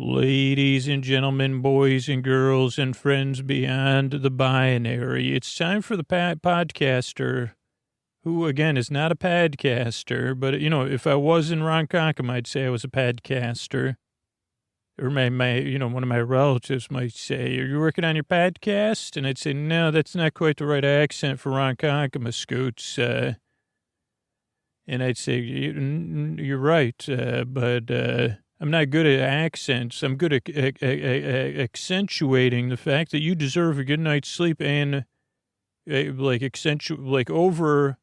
Ladies and gentlemen, boys and girls, and friends beyond the binary, it's time for the podcaster, who, again, is not a padcaster, but, you know, if I was in Ronkonkoma, I'd say I was a padcaster. Or one of my relatives might say, "Are you working on your podcast?" And I'd say, "No, that's not quite the right accent for Ronkonkoma, Scoots." And I'd say, "You're right, but I'm not good at accents. I'm good at accentuating the fact that you deserve a good night's sleep and over.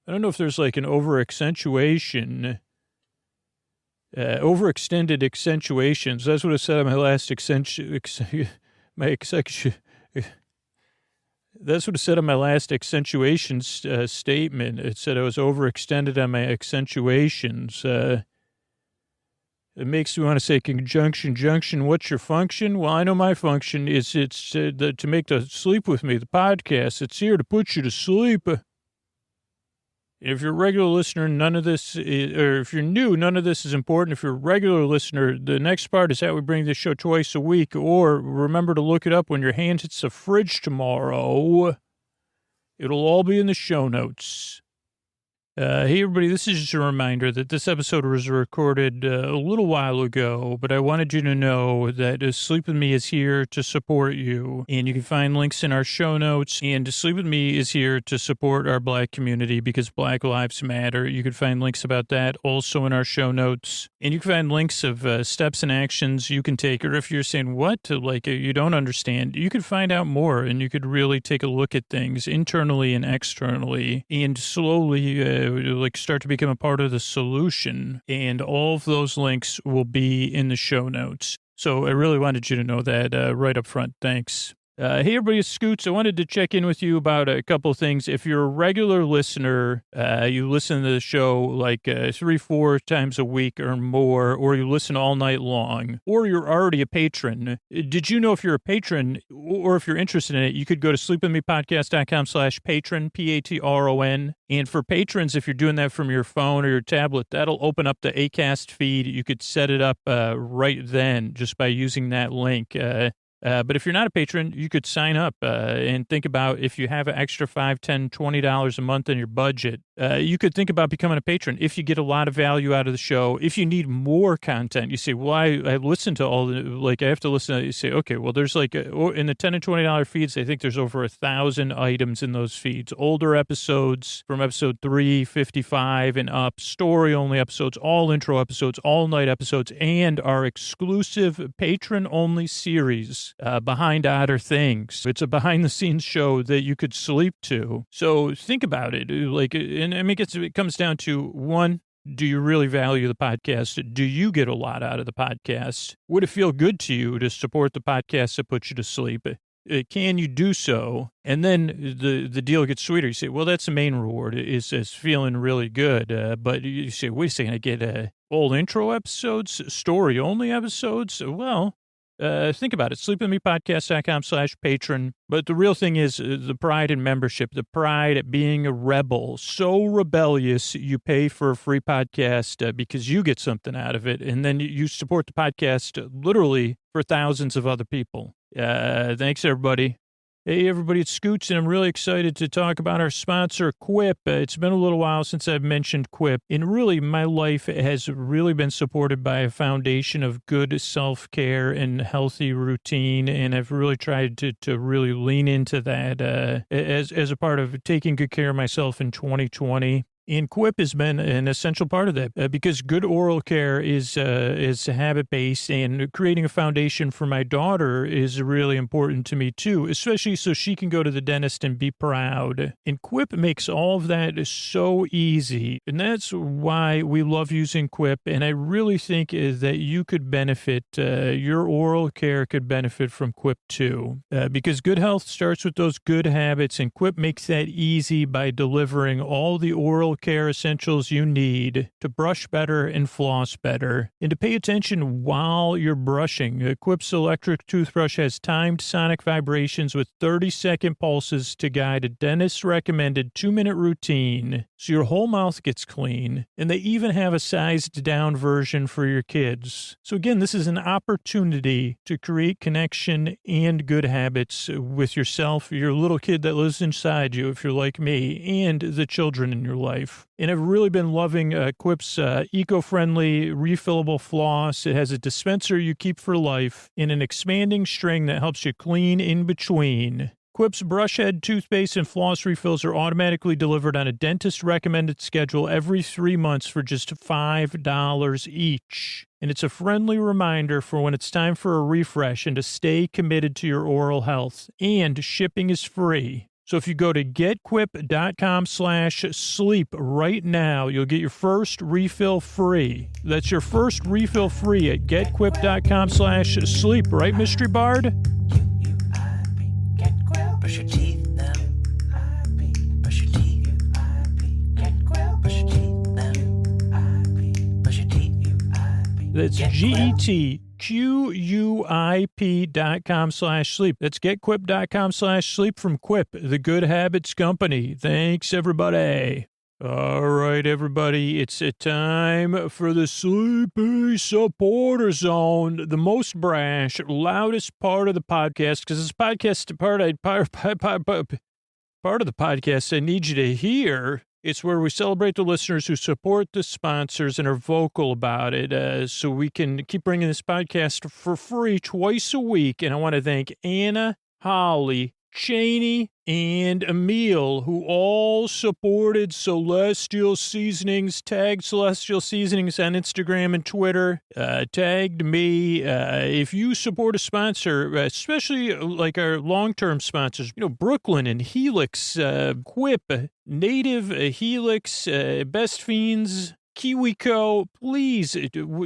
I don't know if there's like an over accentuation." Overextended accentuations. That's what it said on my last That's what it said on my last accentuation statement. It said I was overextended on my accentuations. It makes me want to say conjunction, junction. What's your function? Well, I know my function is to make the Sleep With Me, the podcast. It's here to put you to sleep. If you're a regular listener, none of this is, or if you're new, none of this is important. If you're a regular listener, the next part is that we bring this show twice a week, or remember to look it up when your hand hits the fridge tomorrow. It'll all be in the show notes. Hey, everybody, this is just a reminder that this episode was recorded a little while ago, but I wanted you to know that Sleep With Me is here to support you, and you can find links in our show notes, and Sleep With Me is here to support our Black community because Black Lives Matter. You can find links about that also in our show notes, and you can find links of steps and actions you can take, or if you're saying, what, you don't understand, you could find out more, and you could really take a look at things internally and externally, and slowly start to become a part of the solution. And all of those links will be in the show notes. So I really wanted you to know that right up front. Thanks. Hey, everybody, it's Scoots. I wanted to check in with you about a couple of things. If you're a regular listener, you listen to the show 3-4 times a week or more, or you listen all night long, or you're already a patron. Did you know if you're a patron or if you're interested in it, you could go to sleepwithmepodcast.com/patron, Patron. And for patrons, if you're doing that from your phone or your tablet, that'll open up the Acast feed. You could set it up right then just by using that link. But if you're not a patron, you could sign up and think about if you have an extra $5, $10, $20 a month in your budget, you could think about becoming a patron if you get a lot of value out of the show. If you need more content, you say, well, I listen to all the, I have to listen to, you say, okay, well, there's in the $10 and $20 feeds, I think there's over 1,000 items in those feeds. Older episodes from episode 355 and up, story-only episodes, all intro episodes, all-night episodes, and our exclusive patron-only series. Behind Otter Things. It's a behind-the-scenes show that you could sleep to. So think about it. It comes down to, one, do you really value the podcast? Do you get a lot out of the podcast? Would it feel good to you to support the podcast that puts you to sleep? Can you do so? And then the deal gets sweeter. You say, well, that's the main reward is feeling really good. But you say, wait a second, I get old intro episodes, story-only episodes? Well, think about it. sleepwithmepodcast.com/patron. But the real thing is the pride in membership, the pride at being a rebel. So rebellious, you pay for a free podcast because you get something out of it. And then you support the podcast literally for thousands of other people. Thanks, everybody. Hey, everybody, it's Scoots, and I'm really excited to talk about our sponsor, Quip. It's been a little while since I've mentioned Quip, and really my life has really been supported by a foundation of good self-care and healthy routine, and I've really tried to really lean into that as a part of taking good care of myself in 2020. And Quip has been an essential part of that because good oral care is habit-based, and creating a foundation for my daughter is really important to me too, especially so she can go to the dentist and be proud. And Quip makes all of that so easy, and that's why we love using Quip. And I really think that you could benefit, your oral care could benefit from Quip too, because good health starts with those good habits, and Quip makes that easy by delivering all the oral care essentials you need to brush better and floss better, and to pay attention while you're brushing. Quip's electric toothbrush has timed sonic vibrations with 30-second pulses to guide a dentist-recommended 2-minute routine. so your whole mouth gets clean, and they even have a sized down version for your kids. So again, this is an opportunity to create connection and good habits with yourself, your little kid that lives inside you, if you're like me, and the children in your life. And I've really been loving Quip's eco-friendly, refillable floss. It has a dispenser you keep for life and an expanding string that helps you clean in between. Quip's brush head, toothpaste, and floss refills are automatically delivered on a dentist-recommended schedule every 3 months for just $5 each. And it's a friendly reminder for when it's time for a refresh and to stay committed to your oral health. And shipping is free. So if you go to getquip.com/sleep right now, you'll get your first refill free. That's your first refill free at getquip.com/sleep, right, Mystery Bard? Brush your teeth now. Brush your teeth. Get Quip. Brush your teeth now. Brush your teeth. That's GETQUIP.com/sleep. That's getquip.com/sleep from Quip, the Good Habits Company. Thanks, everybody. All right, everybody, it's a time for the Sleepy Supporter Zone, the most brash, loudest part of the podcast, because this podcast part of the podcast I need you to hear. It's where we celebrate the listeners who support the sponsors and are vocal about it, so we can keep bringing this podcast for free twice a week. And I want to thank Anna, Holly, Cheney, and Emil, who all supported Celestial Seasonings, tagged Celestial Seasonings on Instagram and Twitter, tagged me. If you support a sponsor, especially like our long-term sponsors, Brooklyn and Helix, Quip, Native, Helix, Best Fiends, KiwiCo, please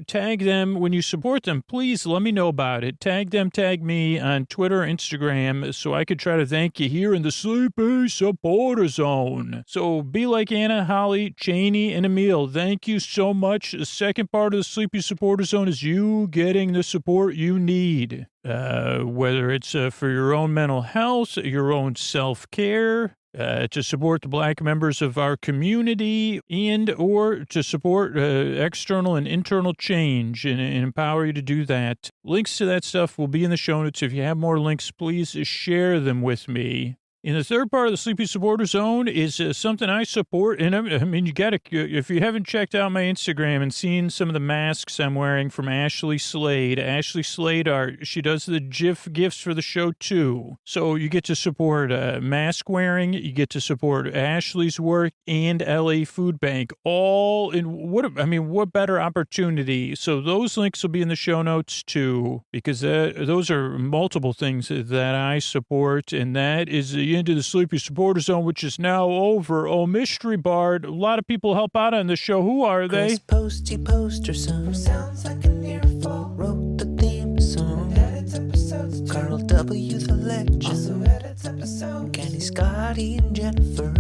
tag them when you support them. Please let me know about it. Tag them, tag me on Twitter, Instagram, so I could try to thank you here in the Sleepy Supporter Zone. So be like Anna, Holly, Cheney, and Emil. Thank you so much. The second part of the Sleepy Supporter Zone is you getting the support you need, whether it's for your own mental health, your own self-care, to support the Black members of our community, and or to support external and internal change and empower you to do that. Links to that stuff will be in the show notes. If you have more links, please share them with me. And the third part of the Sleepy Supporter Zone is something I support. And I mean, you got to, if you haven't checked out my Instagram and seen some of the masks I'm wearing from Ashley Slade art, she does the GIF gifts for the show too. So you get to support mask wearing, you get to support Ashley's work and LA Food Bank, all in what better opportunity. So those links will be in the show notes too, because those are multiple things that I support. And that is the into the Sleepy Supporter Zone, which is now over. Oh, Mystery Bard, a lot of people help out on the show. Who are they? Chris Posty Poster Song sounds like an earful. Wrote the theme song. Edits episodes too. Carl W. the Legend also edits episodes. Kenny, Scotty, and Jennifer.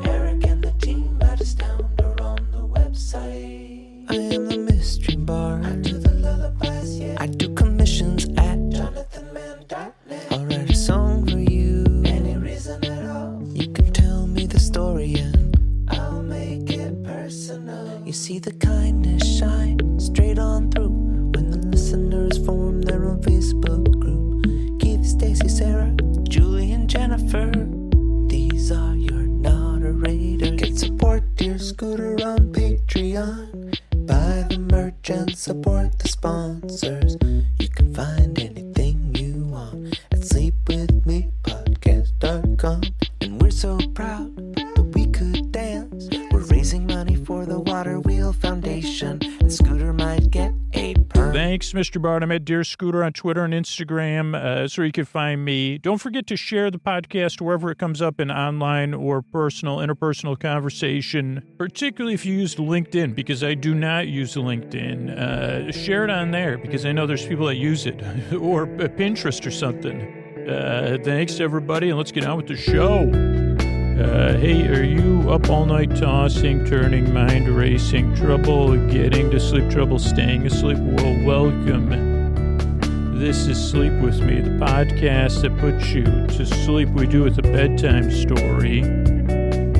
Eric and the team at Astound are on the website. I am the Mystery Bard. I do the lullabies, yeah. I do commissions at JonathanMann.net. I'll write a song for you. Any reason at all. You can tell me the story and I'll make it personal. You see the kindness shine straight on through when the listeners form their own Facebook group. Keith, Stacy, Sarah, Julie, and Jennifer. These are your moderators. Get support dear Scooter on Patreon. Buy the merch and support the sponsors. You can find anything you want at sleepwithmepodcast.com. And we're so proud that we could dance. We're raising money for the Water Wheel Foundation, and Scooter might get a perm. Thanks, Mr. Bard. I'm at Dear Scooter on Twitter and Instagram. That's where you can find me. Don't forget to share the podcast wherever it comes up in online or interpersonal conversation, particularly if you used LinkedIn, because I do not use LinkedIn. Share it on there, because I know there's people that use it, or Pinterest or something. Thanks, everybody, and let's get on with the show. Hey, are you up all night tossing, turning, mind racing, trouble getting to sleep, trouble staying asleep? Well, welcome. This is Sleep With Me, the podcast that puts you to sleep. We do with a bedtime story.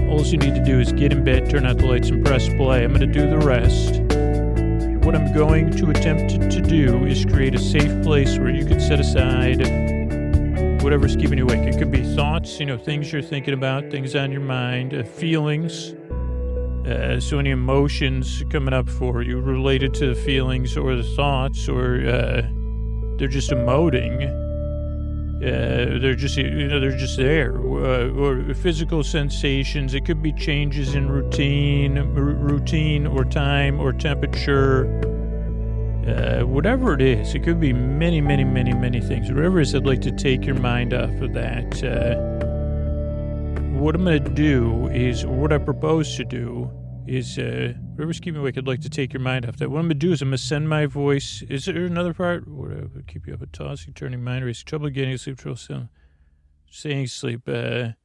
All you need to do is get in bed, turn out the lights, and press play. I'm going to do the rest. What I'm going to attempt to do is create a safe place where you can set aside whatever's keeping you awake. It could be thoughts, things you're thinking about, things on your mind, feelings. So any emotions coming up for you related to the feelings or the thoughts, or they're just emoting. They're just there. Or physical sensations. It could be changes in routine or time or temperature. Whatever it is, it could be many, many, many, many things. Whatever it is, I'd like to take your mind off of that. What I'm going to do is, what I propose to do is, whatever's keeping you awake, I'd like to take your mind off that. What I'm going to do is I'm going to send my voice. Is there another part? Whatever, keep you up at tossing, turning, mind racing, trouble getting sleep, trouble staying asleep. I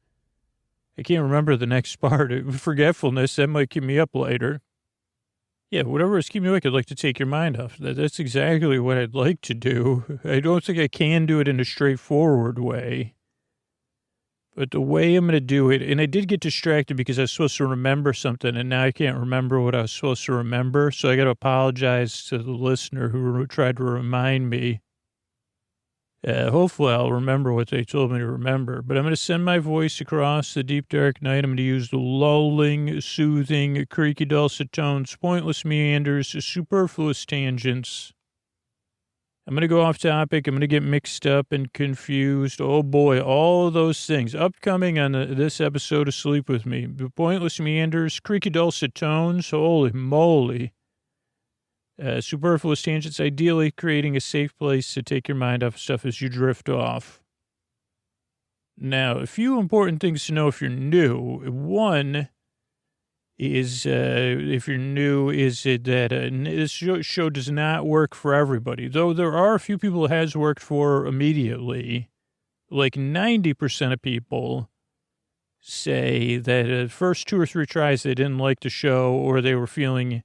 can't remember the next part. Forgetfulness, that might keep me up later. Yeah, whatever is keeping you awake, I'd like to take your mind off that. That's exactly what I'd like to do. I don't think I can do it in a straightforward way. But the way I'm going to do it, and I did get distracted because I was supposed to remember something, and now I can't remember what I was supposed to remember. So I got to apologize to the listener who tried to remind me. Hopefully I'll remember what they told me to remember. But I'm going to send my voice across the deep, dark night. I'm going to use the lulling, soothing, creaky, dulcet tones, pointless meanders, superfluous tangents. I'm going to go off topic. I'm going to get mixed up and confused. Oh, boy, all of those things. Upcoming on this episode of Sleep With Me. The pointless meanders, creaky, dulcet tones. Holy moly. Superfluous tangents, ideally creating a safe place to take your mind off stuff as you drift off. Now, a few important things to know if you're new. One is, if you're new, is that this show does not work for everybody. Though there are a few people it has worked for immediately. Like 90% of people say that first 2 or 3 tries they didn't like the show, or they were feeling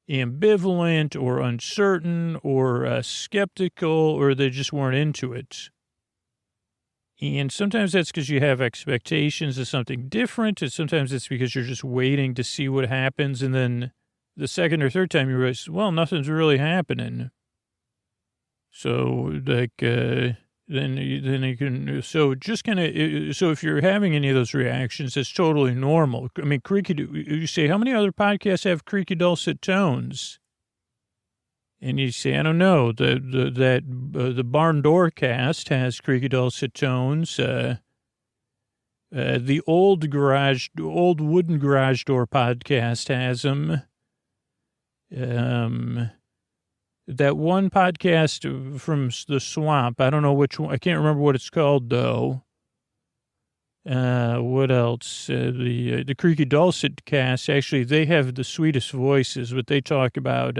ambivalent or uncertain or skeptical, or they just weren't into it. And sometimes that's because you have expectations of something different, and sometimes it's because you're just waiting to see what happens, and then the second or third time you realize, well, nothing's really happening. So, then you can, so just kind of, so if you're having any of those reactions, it's totally normal. I mean, you say, how many other podcasts have creaky, dulcet tones? And you say, I don't know, the Barn Door cast has creaky, dulcet tones. The old wooden garage door podcast has them. That one podcast from the swamp, I don't know which one. I can't remember what it's called, though. What else? The Creaky Dulcet cast, actually, they have the sweetest voices, but they talk about,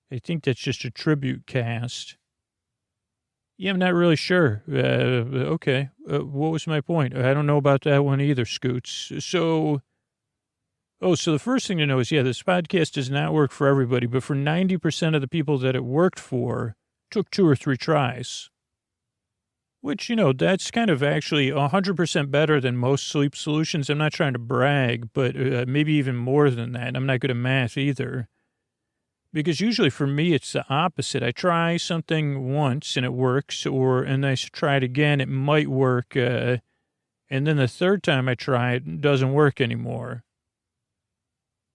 I think that's just a tribute cast. Yeah, I'm not really sure. Okay. What was my point? I don't know about that one either, Scoots. So the first thing to know is, yeah, this podcast does not work for everybody, but for 90% of the people that it worked for, took 2 or 3 tries. Which, that's kind of actually 100% better than most sleep solutions. I'm not trying to brag, but maybe even more than that. I'm not good at math either. Because usually for me, it's the opposite. I try something once and it works, and I try it again, it might work. And then the third time I try it doesn't work anymore.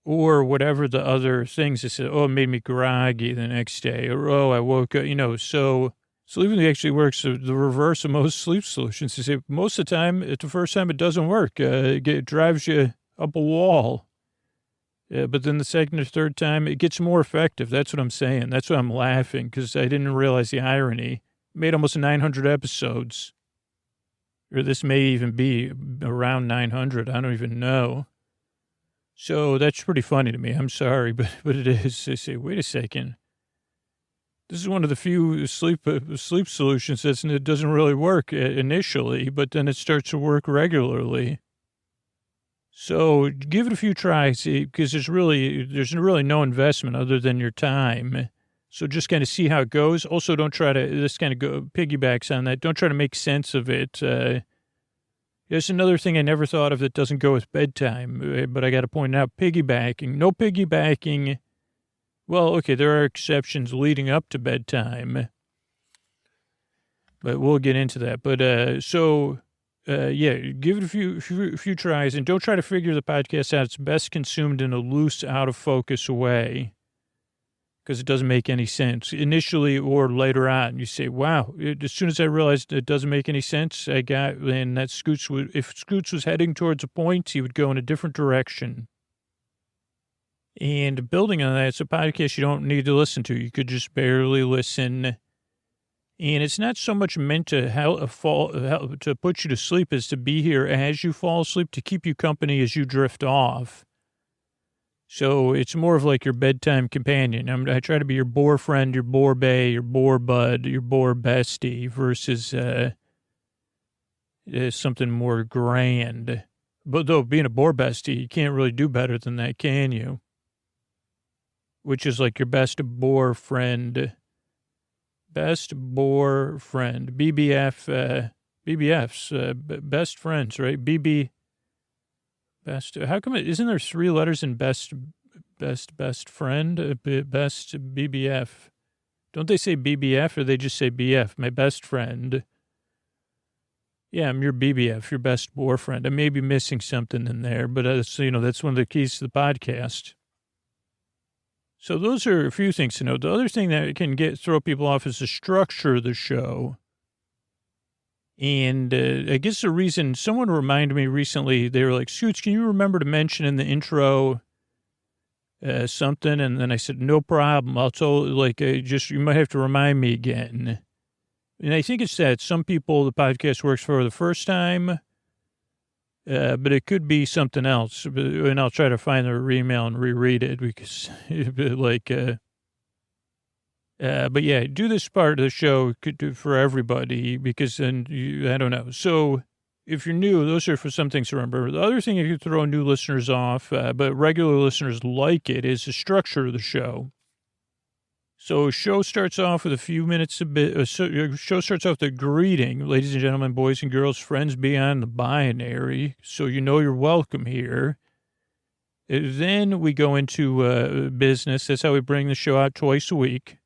Or whatever the other things, it said, it made me groggy the next day. Or, I woke up, so sleep with me actually works the reverse of most sleep solutions. You say, most of the time, the first time it doesn't work. It drives you up a wall. But then the second or third time, it gets more effective. That's what I'm saying. That's why I'm laughing, because I didn't realize the irony. Made almost 900 episodes. Or this may even be around 900. I don't even know. So that's pretty funny to me. I'm sorry, but it is. They say, wait a second. This is one of the few sleep solutions that doesn't really work initially, but then it starts to work regularly. So give it a few tries, because there's really no investment other than your time. So just kind of see how it goes. Also, don't try to, this kind of piggybacks on that. Don't try to make sense of it. There's another thing I never thought of that doesn't go with bedtime, but I got to point out, piggybacking. No piggybacking. Well, okay, there are exceptions leading up to bedtime, but we'll get into that. But yeah, give it a few tries, and don't try to figure the podcast out. It's best consumed in a loose, out of focus way, because it doesn't make any sense initially or later on. You say, wow, as soon as I realized it doesn't make any sense, and that if Scoots was heading towards a point, he would go in a different direction. And building on that, it's a podcast you don't need to listen to. You could just barely listen. And it's not so much meant to to put you to sleep as to be here as you fall asleep, to keep you company as you drift off. So it's more of like your bedtime companion. I try to be your bore friend, your bore bae, your bore bud, your bore bestie versus something more grand. But though being a bore bestie, you can't really do better than that, can you? Which is like your best bore friend. Best bore friend. BBF, BBFs, best friends, right? Best, how come isn't there 3 letters in best friend? Best BBF. Don't they say BBF or they just say BF? My best friend. Yeah, I'm your BBF, your best bore friend. I may be missing something in there, but that's one of the keys to the podcast. So those are a few things to know. The other thing that can throw people off is the structure of the show. And I guess the reason someone reminded me recently, they were like, Scoots, can you remember to mention in the intro something? And then I said, no problem. I'll tell you might have to remind me again. And I think it's that some people the podcast works for the first time, but it could be something else. And I'll try to find their email and reread it because but yeah, do this part of the show for everybody because then I don't know. So if you're new, those are for some things to remember. The other thing that could throw new listeners off, but regular listeners like it, is the structure of the show. So a show starts off with a few minutes show starts off with a greeting, ladies and gentlemen, boys and girls, friends beyond the binary. So you're welcome here. Then we go into business. That's how we bring the show out twice a week.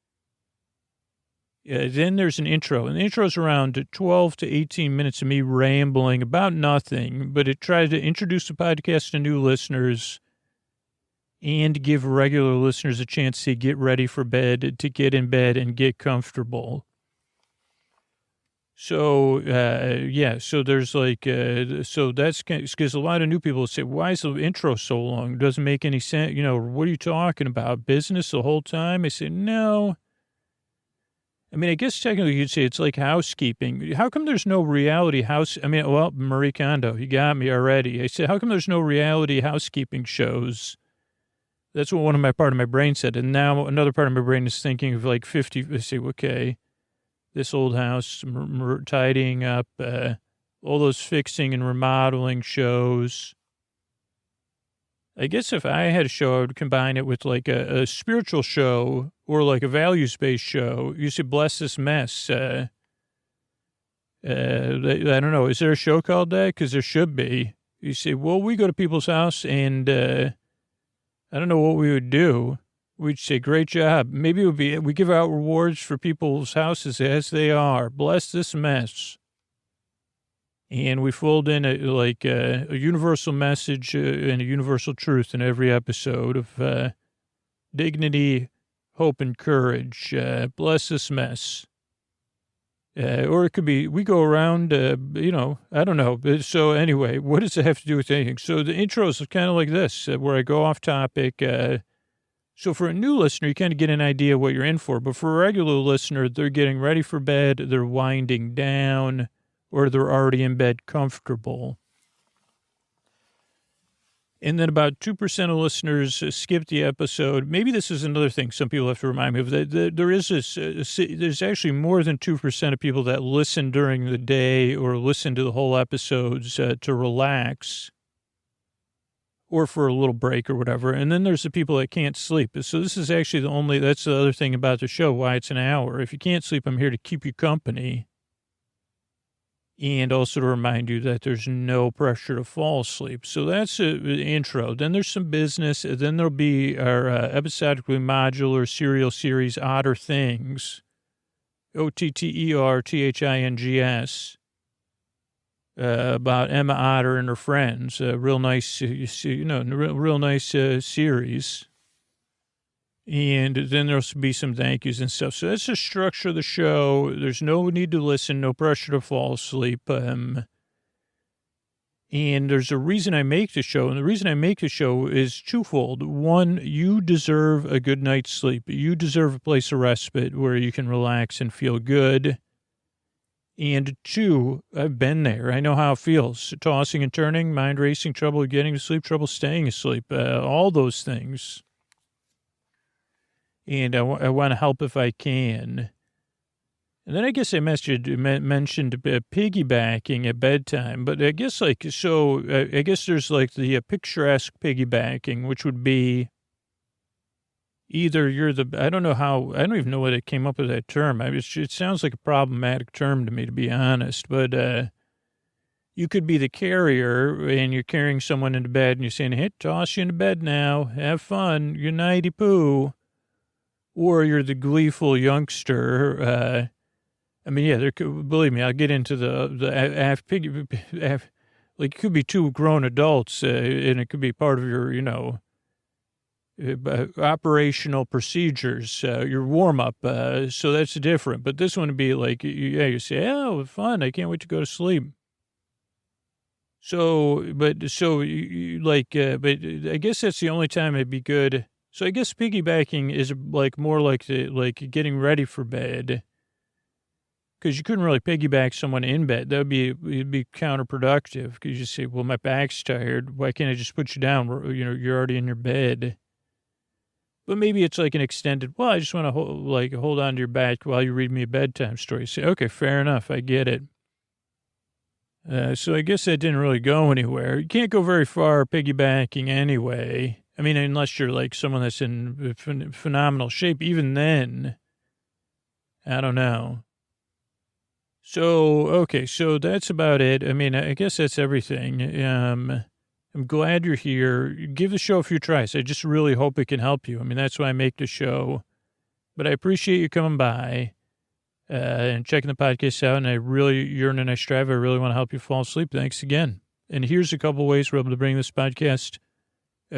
Then there's an intro, and the intro is around 12 to 18 minutes of me rambling about nothing, but it tries to introduce the podcast to new listeners and give regular listeners a chance to get ready for bed, to get in bed and get comfortable. So, so there's so that's because a lot of new people say, why is the intro so long? It doesn't make any sense. What are you talking about? Business the whole time? I say, no. I mean, I guess technically you'd say it's like housekeeping. How come there's no reality Marie Kondo, you got me already. I said, how come there's no reality housekeeping shows? That's what part of my brain said. And now another part of my brain is thinking of like 50, I say, okay, this old house, tidying up, all those fixing and remodeling shows. I guess if I had a show, I would combine it with like a spiritual show or like a values-based show. You should bless this mess. I don't know. Is there a show called that? Because there should be. You say, well, we go to people's house and I don't know what we would do. We'd say, great job. Maybe it would be, we give out rewards for people's houses as they are. Bless this mess. And we fold in a universal message and a universal truth in every episode of dignity, hope, and courage. Bless this mess. Or it could be, we go around, I don't know. So anyway, what does it have to do with anything? So the intro is kind of like this, where I go off topic. So for a new listener, you kind of get an idea of what you're in for. But for a regular listener, they're getting ready for bed, they're winding down, or they're already in bed comfortable. And then about 2% of listeners skip the episode. Maybe this is another thing some people have to remind me of. There's actually more than 2% of people that listen during the day or listen to the whole episodes to relax or for a little break or whatever. And then there's the people that can't sleep. So this is actually that's the other thing about the show, why it's an hour. If you can't sleep, I'm here to keep you company. and also to remind you that there's no pressure to fall asleep. So that's the intro. Then there's some business. Then there'll be our episodically modular serial series, Otter Things, OTTERTHINGS, about Emma Otter and her friends. Real nice, real nice series. And then there'll be some thank yous and stuff. So that's the structure of the show. There's no need to listen, no pressure to fall asleep. And there's a reason I make the show. And the reason I make the show is twofold. One, you deserve a good night's sleep. You deserve a place of respite where you can relax and feel good. And two, I've been there. I know how it feels. Tossing and turning, mind racing, trouble getting to sleep, trouble staying asleep, all those things. And I want to help if I can. And then I guess I mentioned piggybacking at bedtime, but I guess I guess there's like the picturesque piggybacking, which would be either I don't even know what it came up with that term. It sounds like a problematic term to me, to be honest, but you could be the carrier and you're carrying someone into bed and you're saying, hey, toss you into bed now, have fun, you're nighty poo. Or you're the gleeful youngster. Believe me, I'll get into like it could be two grown adults, and it could be part of your, operational procedures, your warm up. So that's different. But this one would be like, you say, oh, fun, I can't wait to go to sleep. But I guess that's the only time it'd be good. So I guess piggybacking is like more like getting ready for bed, because you couldn't really piggyback someone in bed. It'd be counterproductive, because you say, well, my back's tired. Why can't I just put you down? You're already in your bed. But maybe it's like an extended, well, I just want to hold on to your back while you read me a bedtime story. You say, okay, fair enough. I get it. So I guess that didn't really go anywhere. You can't go very far piggybacking anyway. I mean, unless you're like someone that's in phenomenal shape, even then, I don't know. So that's about it. I mean, I guess that's everything. I'm glad you're here. Give the show a few tries. I just really hope it can help you. I mean, that's why I make the show. But I appreciate you coming by and checking the podcast out. And I really yearn and I strive. I really want to help you fall asleep. Thanks again. And here's a couple ways we're able to bring this podcast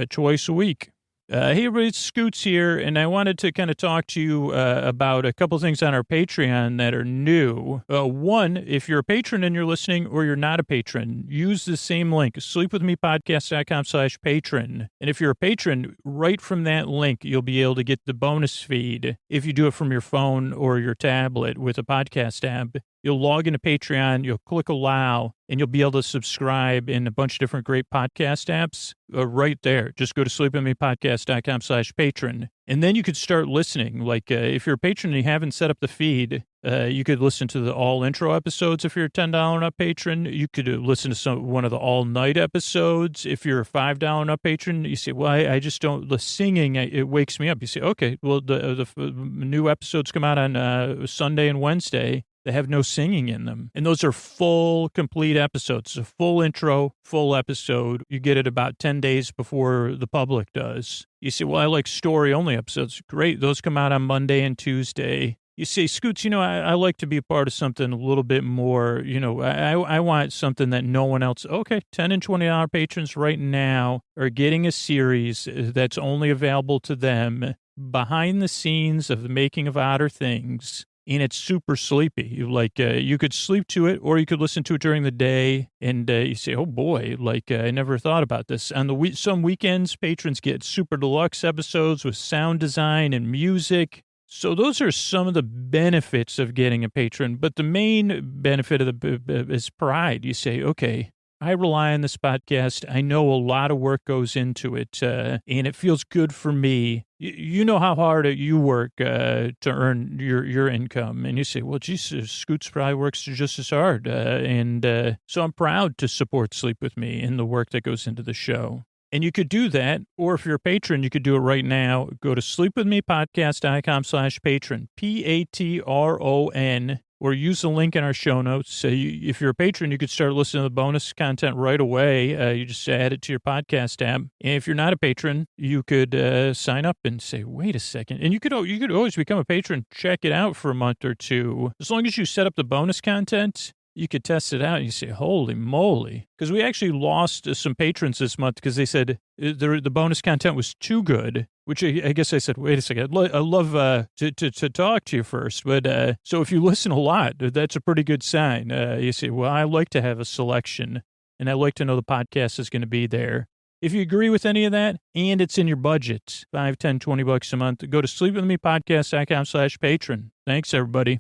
twice a week. Hey, everybody, it's Scoots here, and I wanted to kind of talk to you about a couple things on our Patreon that are new. One, if you're a patron and you're listening, or you're not a patron, use the same link, sleepwithmepodcast.com/patron. And if you're a patron, right from that link, you'll be able to get the bonus feed. If you do it from your phone or your tablet with a podcast app, you'll log into Patreon, you'll click allow, and you'll be able to subscribe in a bunch of different great podcast apps right there. Just go to sleepwithmepodcast.com/patron. And then you could start listening. Like if you're a patron and you haven't set up the feed, you could listen to the all intro episodes. If you're a $10 and up patron, you could listen to one of the all night episodes. If you're a $5 and up patron, you say, well, I just don't, the singing, it wakes me up. You say, okay, well, the new episodes come out on Sunday and Wednesday. They have no singing in them. And those are full, complete episodes. It's a full intro, full episode. You get it about 10 days before the public does. You say, well, I like story-only episodes. Great. Those come out on Monday and Tuesday. You say, Scoots, I like to be a part of something a little bit more, I want something that no one else. Okay, $10 and $20 patrons right now are getting a series that's only available to them, behind the scenes of the making of Otter Things. And it's super sleepy. Like you could sleep to it, or you could listen to it during the day. And you say, "Oh boy!" Like I never thought about this. On some weekends, patrons get super deluxe episodes with sound design and music. So those are some of the benefits of getting a patron. But the main benefit of is pride. You say, "Okay, I rely on this podcast. I know a lot of work goes into it, and it feels good for me." You know how hard you work to earn your income. And you say, well, Jesus, Scoots probably works just as hard. So I'm proud to support Sleep With Me in the work that goes into the show. And you could do that, or if you're a patron, you could do it right now. Go to sleepwithmepodcast.com/patron, Patron, or use the link in our show notes. So if you're a patron, you could start listening to the bonus content right away. You just add it to your podcast app. And if you're not a patron, you could sign up and say, wait a second. And you could always become a patron, check it out for a month or two. As long as you set up the bonus content, you could test it out and you say, holy moly. Because we actually lost some patrons this month because they said the bonus content was too good, which I guess I said, wait a second, I love to talk to you first. But so if you listen a lot, that's a pretty good sign. You say, well, I like to have a selection and I like to know the podcast is going to be there. If you agree with any of that and it's in your budget, $5, $10, $20 a month, go to sleepwithmepodcast.com/patron. Thanks, everybody.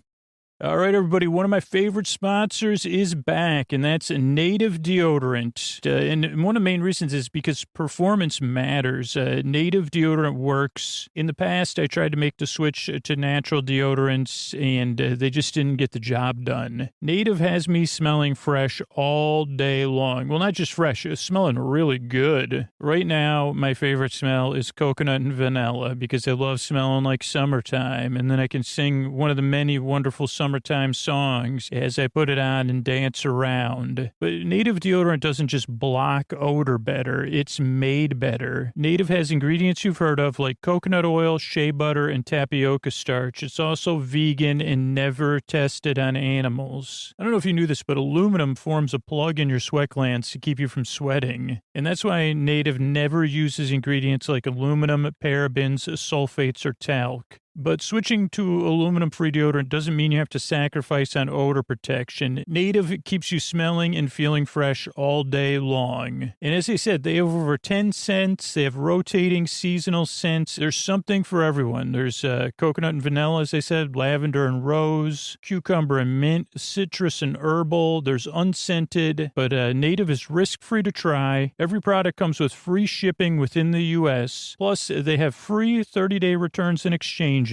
All right, everybody, one of my favorite sponsors is back, and that's Native Deodorant. And one of the main reasons is because performance matters. Native Deodorant works. In the past, I tried to make the switch to natural deodorants, and they just didn't get the job done. Native has me smelling fresh all day long. Well, not just fresh, it's smelling really good. Right now, my favorite smell is coconut and vanilla because I love smelling like summertime, and then I can sing one of the many wonderful summertime songs as I put it on and dance around. But Native Deodorant doesn't just block odor better, it's made better. Native has ingredients you've heard of like coconut oil, shea butter, and tapioca starch. It's also vegan and never tested on animals. I don't know if you knew this, but aluminum forms a plug in your sweat glands to keep you from sweating. And that's why Native never uses ingredients like aluminum, parabens, sulfates, or talc. But switching to aluminum-free deodorant doesn't mean you have to sacrifice on odor protection. Native keeps you smelling and feeling fresh all day long. And as I said, they have over 10 scents. They have rotating seasonal scents. There's something for everyone. There's coconut and vanilla, as I said, lavender and rose, cucumber and mint, citrus and herbal. There's unscented, but Native is risk-free to try. Every product comes with free shipping within the U.S. Plus, they have free 30-day returns and exchanges.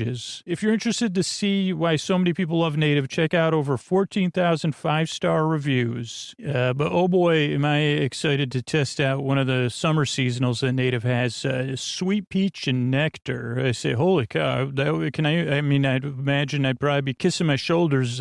If you're interested to see why so many people love Native, check out over 14,000 five-star reviews. But oh boy, am I excited to test out one of the summer seasonals that Native has, sweet peach and nectar. I say, holy cow, I'd imagine I'd probably be kissing my shoulders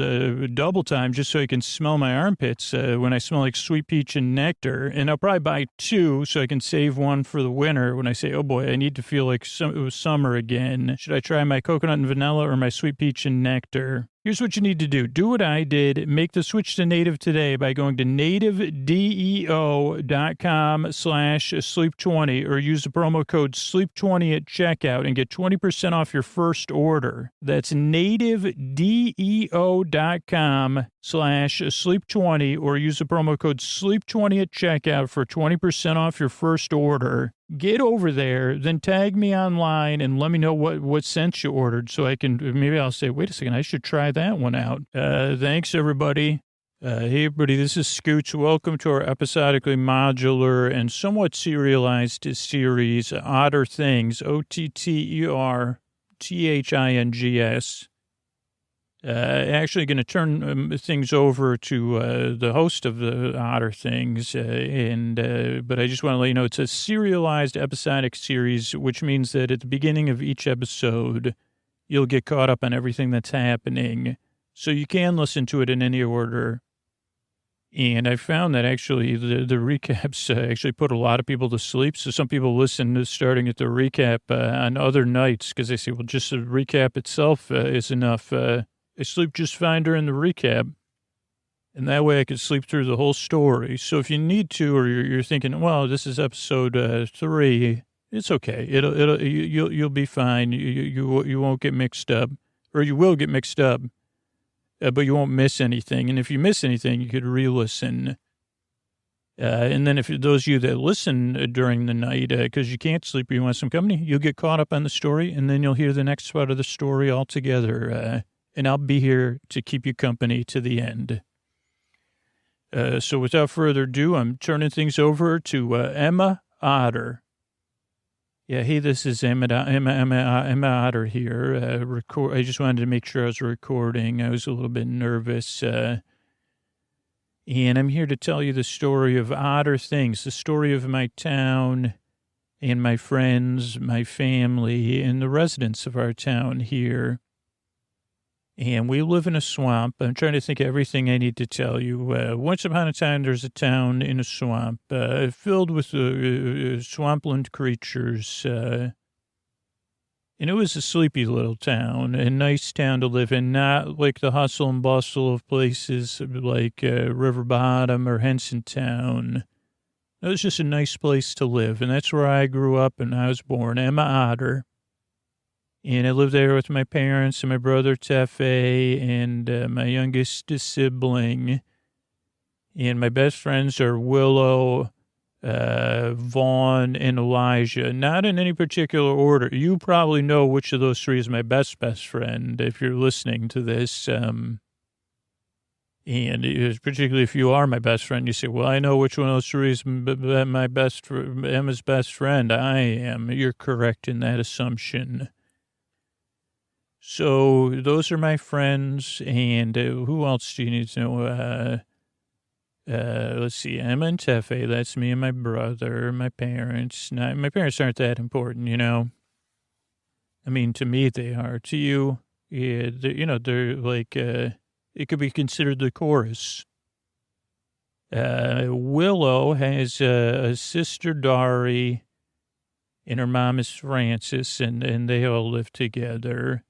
double time just so I can smell my armpits when I smell like sweet peach and nectar. And I'll probably buy two so I can save one for the winter when I say, oh boy, I need to feel like it was summer again. Should I try my coconut and vanilla or my sweet peach and nectar? Here's what you need to do. Do what I did. Make the switch to Native today by going to nativedeo.com/sleep20 or use the promo code sleep20 at checkout and get 20% off your first order. That's nativedeo.com/sleep20 or use the promo code sleep20 at checkout for 20% off your first order. Get over there, then tag me online and let me know what scents you ordered so I can, maybe I'll say, wait a second, I should try that one out. Thanks, everybody. Hey, everybody, this is Scooch. Welcome to our episodically modular and somewhat serialized series, Otter Things, OTTERTHINGS. Actually going to turn things over to the host of the Otter Things, but I just want to let you know it's a serialized episodic series, which means that at the beginning of each episode, you'll get caught up on everything that's happening, so you can listen to it in any order. And I found that actually the recaps actually put a lot of people to sleep. So some people listen to starting at the recap on other nights because they say, well, just the recap itself is enough. I sleep just fine during the recap, and that way I could sleep through the whole story. So if you need to, or you're thinking, well, this is episode 3, it's okay. You'll be fine. You won't get mixed up, or you will get mixed up, but you won't miss anything. And if you miss anything, you could re-listen. And then if those of you that listen during the night, because you can't sleep or you want some company, you'll get caught up on the story, and then you'll hear the next part of the story altogether. And I'll be here to keep you company to the end. So without further ado, I'm turning things over to Emma Otter. Yeah, hey, this is Emma Otter here. I just wanted to make sure I was recording. I was a little bit nervous. And I'm here to tell you the story of Otter Things, the story of my town. and my friends, my family, and the residents of our town here. And we live in a swamp. I'm trying to think of everything I need to tell you. Once upon a time, there's a town in a swamp filled with swampland creatures. And it was a sleepy little town, a nice town to live in, not like the hustle and bustle of places like River Bottom or Henson Town. It was just a nice place to live, and that's where I grew up and I was born, Emma Otter. And I lived there with my parents and my brother Tefe and my youngest sibling. And my best friends are Willow, Vaughn, and Elijah. Not in any particular order. You probably know which of those three is my best friend if you're listening to this. And particularly if you are my best friend, you say, well, I know which one of those three is Emma's best friend. I am. You're correct in that assumption. So those are my friends. And who else do you need to know? Let's see, Emma and Tefe. That's me and my brother, my parents. My parents aren't that important, you know. I mean, to me, they are. To you, yeah, they're like... it could be considered the chorus. Willow has a sister, Dari, and her mom is Frances, and they all live together.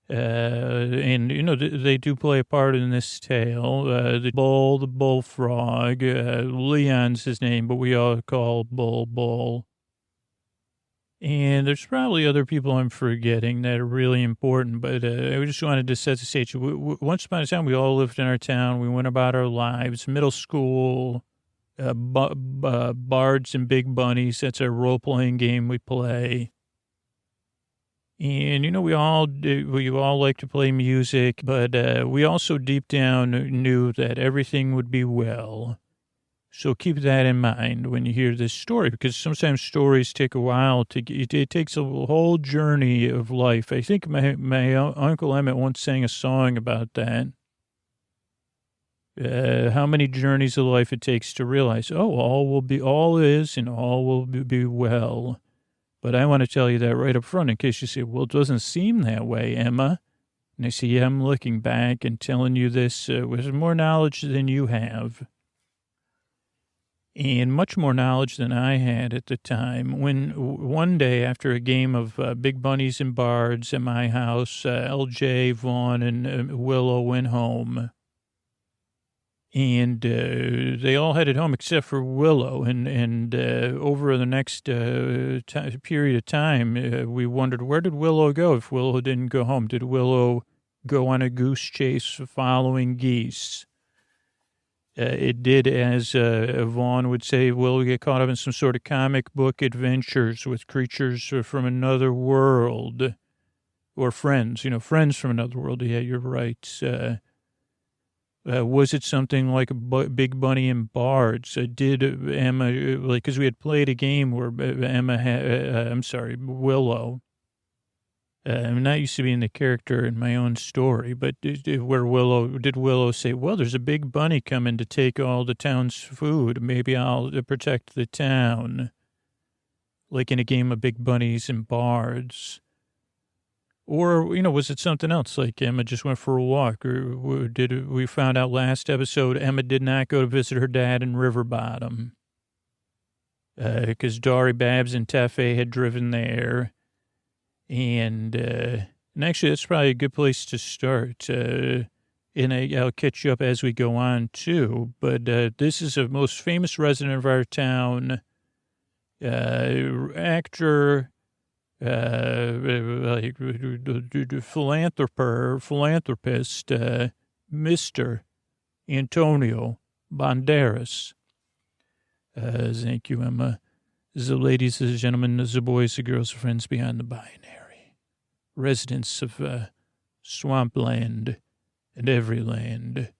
And, they do play a part in this tale. The bullfrog, Leon's his name, but we all call Bull. And there's probably other people I'm forgetting that are really important, but I just wanted to set the stage. Once upon a time, we all lived in our town. We went about our lives. Middle school, Bards and Big Bunnies. That's our role-playing game we play. And, we all like to play music, but we also deep down knew that everything would be well. So keep that in mind when you hear this story, because sometimes stories take a while it takes a whole journey of life. I think my Uncle Emmett once sang a song about that. How many journeys of life it takes to realize, all is and all will be well. But I want to tell you that right up front in case you say, well, it doesn't seem that way, Emma. And I say, yeah, I'm looking back and telling you this with more knowledge than you have. And much more knowledge than I had at the time. When one day after a game of Big Bunnies and Bards at my house, LJ, Vaughn, and Willow went home. And they all headed home except for Willow. And over the next period of time, we wondered, where did Willow go if Willow didn't go home? Did Willow go on a goose chase following geese? It did, as Vaughn would say, Willow get caught up in some sort of comic book adventures with creatures from another world, or friends, friends from another world. Yeah, you're right. Was it something like a Big Bunny and Bards? Did Emma, because we had played a game where Willow. I'm not used to being the character in my own story, but did Willow say, well, there's a big bunny coming to take all the town's food. Maybe I'll protect the town. Like in a game of Big Bunnies and Bards. Or, was it something else? Like Emma just went for a walk? Or we found out last episode Emma did not go to visit her dad in River Bottom. Because Dari, Babs, and Tefe had driven there. And actually, that's probably a good place to start. And I'll catch you up as we go on, too. But this is a most famous resident of our town, actor, philanthropist, Mr. Antonio Banderas. Thank you, Emma. The ladies, the gentlemen, the boys, the girls, the friends beyond the binary, residents of swampland and every land.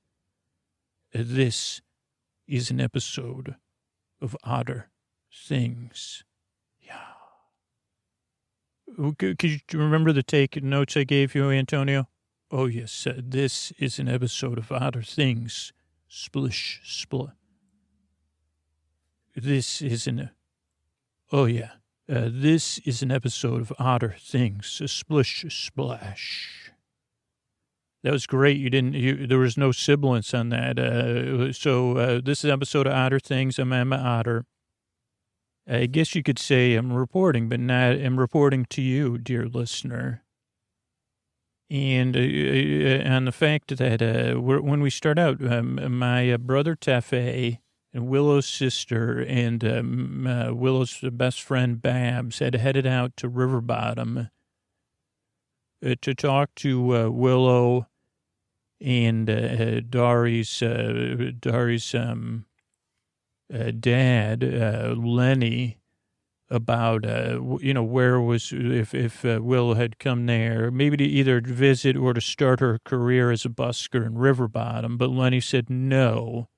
This is an episode of Otter Things. Yeah. Could you remember the take notes I gave you, Antonio? Oh, yes. This is an episode of Otter Things. Splish, split. This is an... Oh, yeah. This is an episode of Otter Things, a Splish Splash. That was great. There was no sibilance on that. This is an episode of Otter Things. I'm Emma Otter. I guess you could say I'm reporting, but I'm reporting to you, dear listener. And on the fact that when we start out, my brother Tefe and Willow's sister and Willow's best friend Babs had headed out to River Bottom to talk to Willow and Dari's dad, Lenny, about, where was, if Willow had come there, maybe to either visit or to start her career as a busker in River Bottom. But Lenny said no.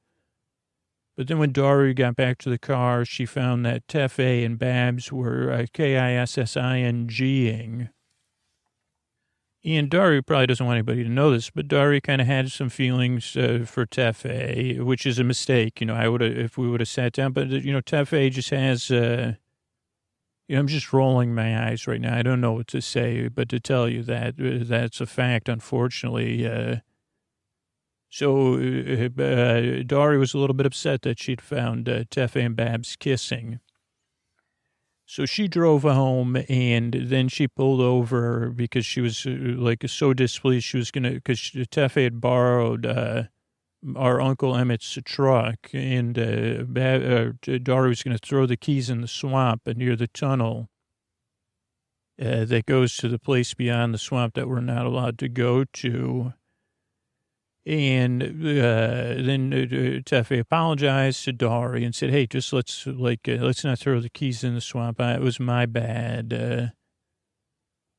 But then when Dari got back to the car, she found that Tefe and Babs were kissing. And Dari probably doesn't want anybody to know this, but Dari kind of had some feelings for Tefe, which is a mistake. If we would have sat down, but, Tefe just has, I'm just rolling my eyes right now. I don't know what to say, but to tell you that that's a fact, unfortunately. So Dari was a little bit upset that she'd found Tefe and Babs kissing. So she drove home, and then she pulled over because she was so displeased. She was because Tefe had borrowed our Uncle Emmett's truck, and Dari was going to throw the keys in the swamp near the tunnel that goes to the place beyond the swamp that we're not allowed to go to. And then Tefe apologized to Dari and said, "Hey, just let's not throw the keys in the swamp. It was my bad.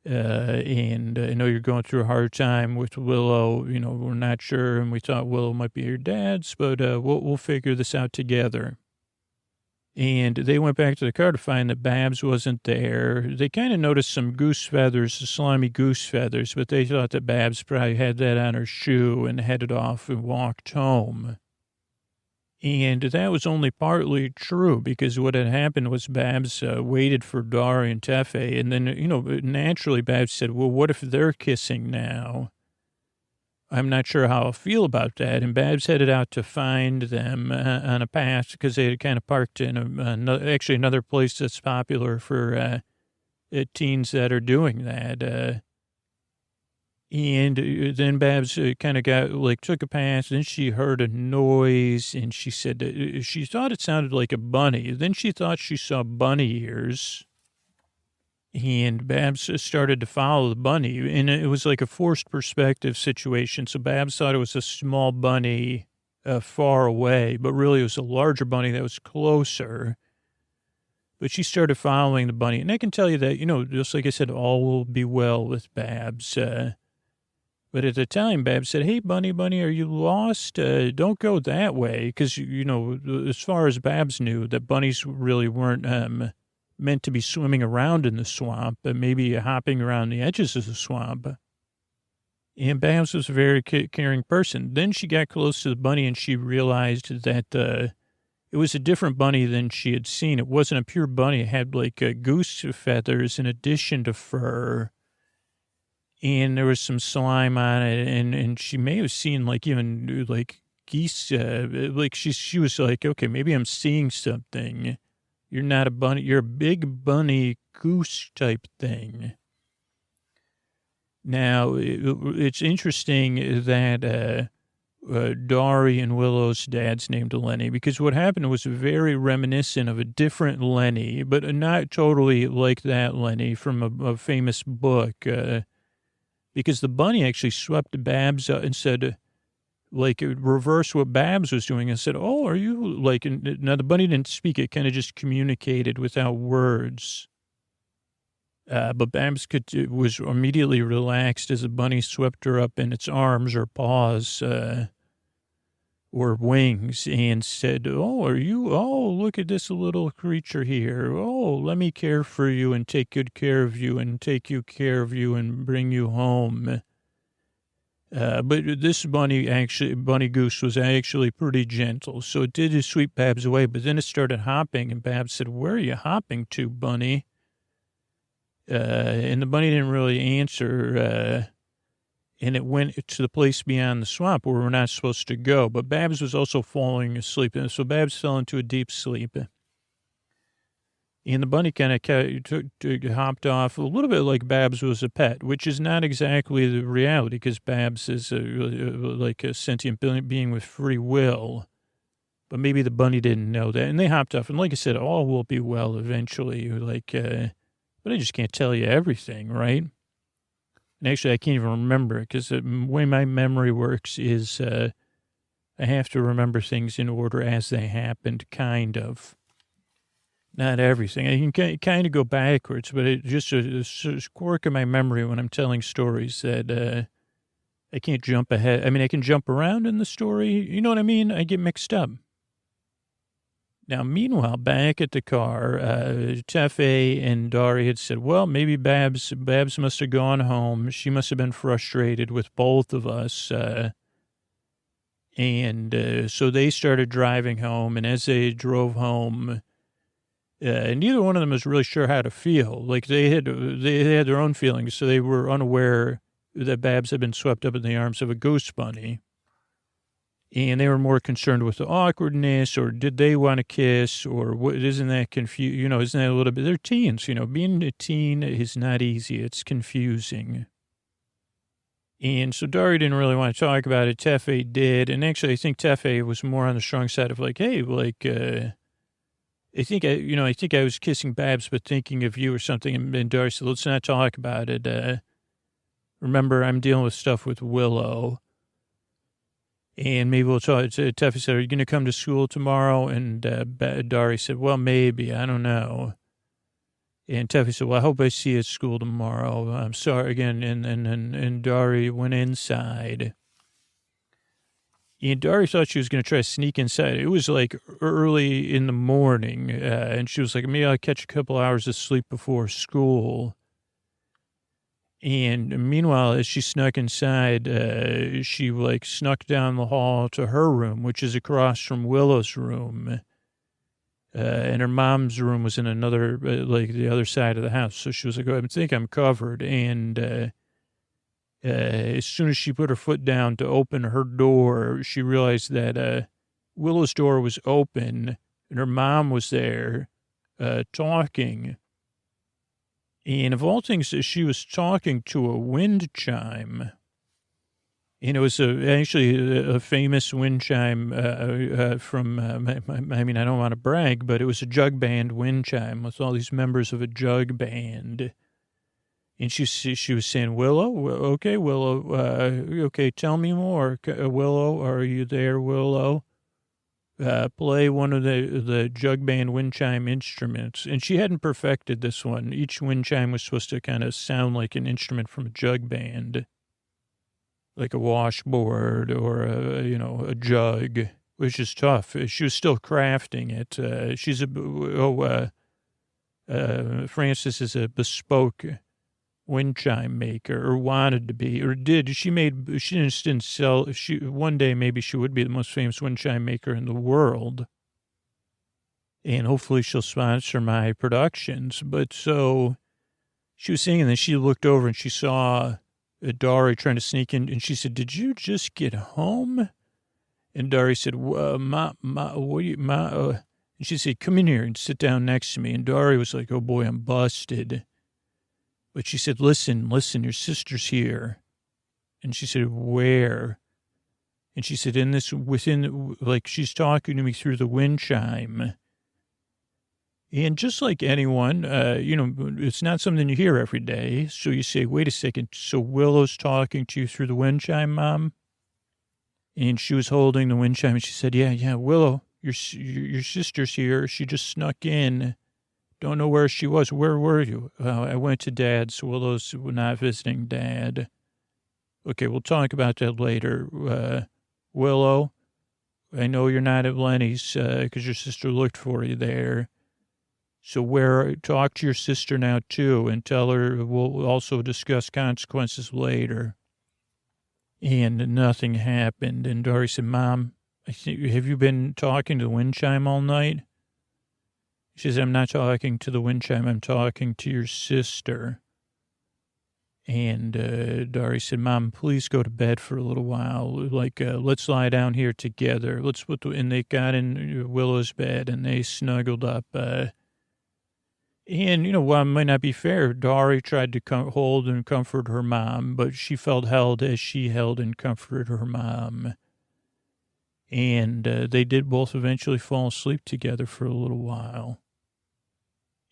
And I know you're going through a hard time with Willow. We're not sure, and we thought Willow might be your dad's, but we'll figure this out together." And they went back to the car to find that Babs wasn't there. They kind of noticed some goose feathers, slimy goose feathers, but they thought that Babs probably had that on her shoe and headed off and walked home. And that was only partly true, because what had happened was Babs waited for Dari and Tefe, and then, naturally Babs said, "Well, what if they're kissing now? I'm not sure how I'll feel about that." And Babs headed out to find them on a path, because they had kind of parked in another place that's popular for teens that are doing that. And then Babs kind of took a pass. Then she heard a noise, and she said she thought it sounded like a bunny. Then she thought she saw bunny ears. And Babs started to follow the bunny, and it was like a forced perspective situation. So Babs thought it was a small bunny far away, but really it was a larger bunny that was closer. But she started following the bunny. And I can tell you that, just like I said, all will be well with Babs. But at the time, Babs said, "Hey, bunny, are you lost? Don't go that way." Because, as far as Babs knew, that bunnies really weren't meant to be swimming around in the swamp, but maybe hopping around the edges of the swamp. And Babs was a very caring person. Then she got close to the bunny, and she realized that it was a different bunny than she had seen. It wasn't a pure bunny. It had goose feathers in addition to fur. And there was some slime on it, and she may have seen even geese. She was like, "Okay, maybe I'm seeing something. You're not a bunny. You're a big bunny goose type thing." Now, it's interesting that Dari and Willow's dad's named Lenny, because what happened was very reminiscent of a different Lenny, but not totally like that Lenny from a famous book, because the bunny actually swept Babs up and said, reverse what Babs was doing, and said, "Oh, are you now the bunny didn't speak. It kind of just communicated without words. But Babs was immediately relaxed as the bunny swept her up in its arms or paws, or wings, and said, "Oh, look at this little creature here. Oh, let me care for you and take good care of you and take you care of you and bring you home." But this bunny goose was actually pretty gentle. So it did sweep Babs away, but then it started hopping, and Babs said, "Where are you hopping to, bunny?" And the bunny didn't really answer, and it went to the place beyond the swamp where we're not supposed to go. But Babs was also falling asleep, and so Babs fell into a deep sleep. And the bunny kind of hopped off a little bit like Babs was a pet, which is not exactly the reality because Babs is like a sentient being with free will. But maybe the bunny didn't know that. And they hopped off. And like I said, all will be well eventually. But I just can't tell you everything, right? And actually, I can't even remember it because the way my memory works is I have to remember things in order as they happened, kind of. Not everything. I can kind of go backwards, but it just a quirk of my memory when I'm telling stories that I can't jump ahead. I mean, I can jump around in the story. You know what I mean? I get mixed up. Now, meanwhile, back at the car, Tefe and Dari had said, well, maybe Babs must have gone home. She must have been frustrated with both of us. And so they started driving home. And as they drove home, neither one of them was really sure how to feel. Like they had their own feelings, so they were unaware that Babs had been swept up in the arms of a goose bunny. And they were more concerned with the awkwardness, or did they want to kiss, or what, isn't that confusing? You know, isn't that a little bit, they're teens, you know, being a teen is not easy. It's confusing. And so Dari didn't really want to talk about it. Tefe did. And actually, I think Tefe was more on the strong side of like, hey, like, I think I was kissing Babs, but thinking of you or something. And Dari said, let's not talk about it. Remember, I'm dealing with stuff with Willow. And maybe we'll talk. Tefe said, are you going to come to school tomorrow? And Dari said, well, maybe. I don't know. And Tefe said, well, I hope I see you at school tomorrow. I'm sorry again. And Dari went inside. And Dari thought she was going to try to sneak inside. It was like early in the morning. And she was like, maybe I'll catch a couple hours of sleep before school. And meanwhile, as she snuck inside, she like snuck down the hall to her room, which is across from Willow's room. And her mom's room was in another, like the other side of the house. So she was like, oh, I think I'm covered. And as soon as she put her foot down to open her door, she realized that Willow's door was open and her mom was there talking. And of all things, she was talking to a wind chime. And it was actually a famous wind chime from, I mean, I don't want to brag, but it was a jug band wind chime with all these members of a jug band. And she was saying, Willow, okay, Willow, okay, tell me more. Willow, are you there, Willow? Play one of the jug band wind chime instruments. And she hadn't perfected this one. Each wind chime was supposed to kind of sound like an instrument from a jug band, like a washboard or a jug, which is tough. She was still crafting it. Frances is a bespoke wind chime maker, or wanted to be, or did. She didn't sell. One day maybe she would be the most famous wind chime maker in the world, and hopefully she'll sponsor my productions. But so she was singing, and then she looked over and she saw Dari trying to sneak in, and she said, "Did you just get home?" And Dari said, "Ma, what you, ma?" And she said, "Come in here and sit down next to me." And Dari was like, "Oh boy, I'm busted." But she said, listen, your sister's here. And she said, where? And she said, she's talking to me through the wind chime. And just like anyone, it's not something you hear every day. So you say, wait a second. So Willow's talking to you through the wind chime, Mom? And she was holding the wind chime. And she said, yeah, Willow, your sister's here. She just snuck in. Don't know where she was. Where were you? I went to Dad's. Willow's not visiting Dad. Okay, we'll talk about that later. Willow, I know you're not at Lenny's because your sister looked for you there. So talk to your sister now, too, and tell her we'll also discuss consequences later. And nothing happened. And Dory said, Mom, have you been talking to the wind chime all night? She said, I'm not talking to the wind chime. I'm talking to your sister. And Dory said, Mom, please go to bed for a little while. Like, let's lie down here together. And they got in Willow's bed and they snuggled up. And, while it might not be fair, Dory tried to hold and comfort her mom, but she felt held as she held and comforted her mom. And they did both eventually fall asleep together for a little while.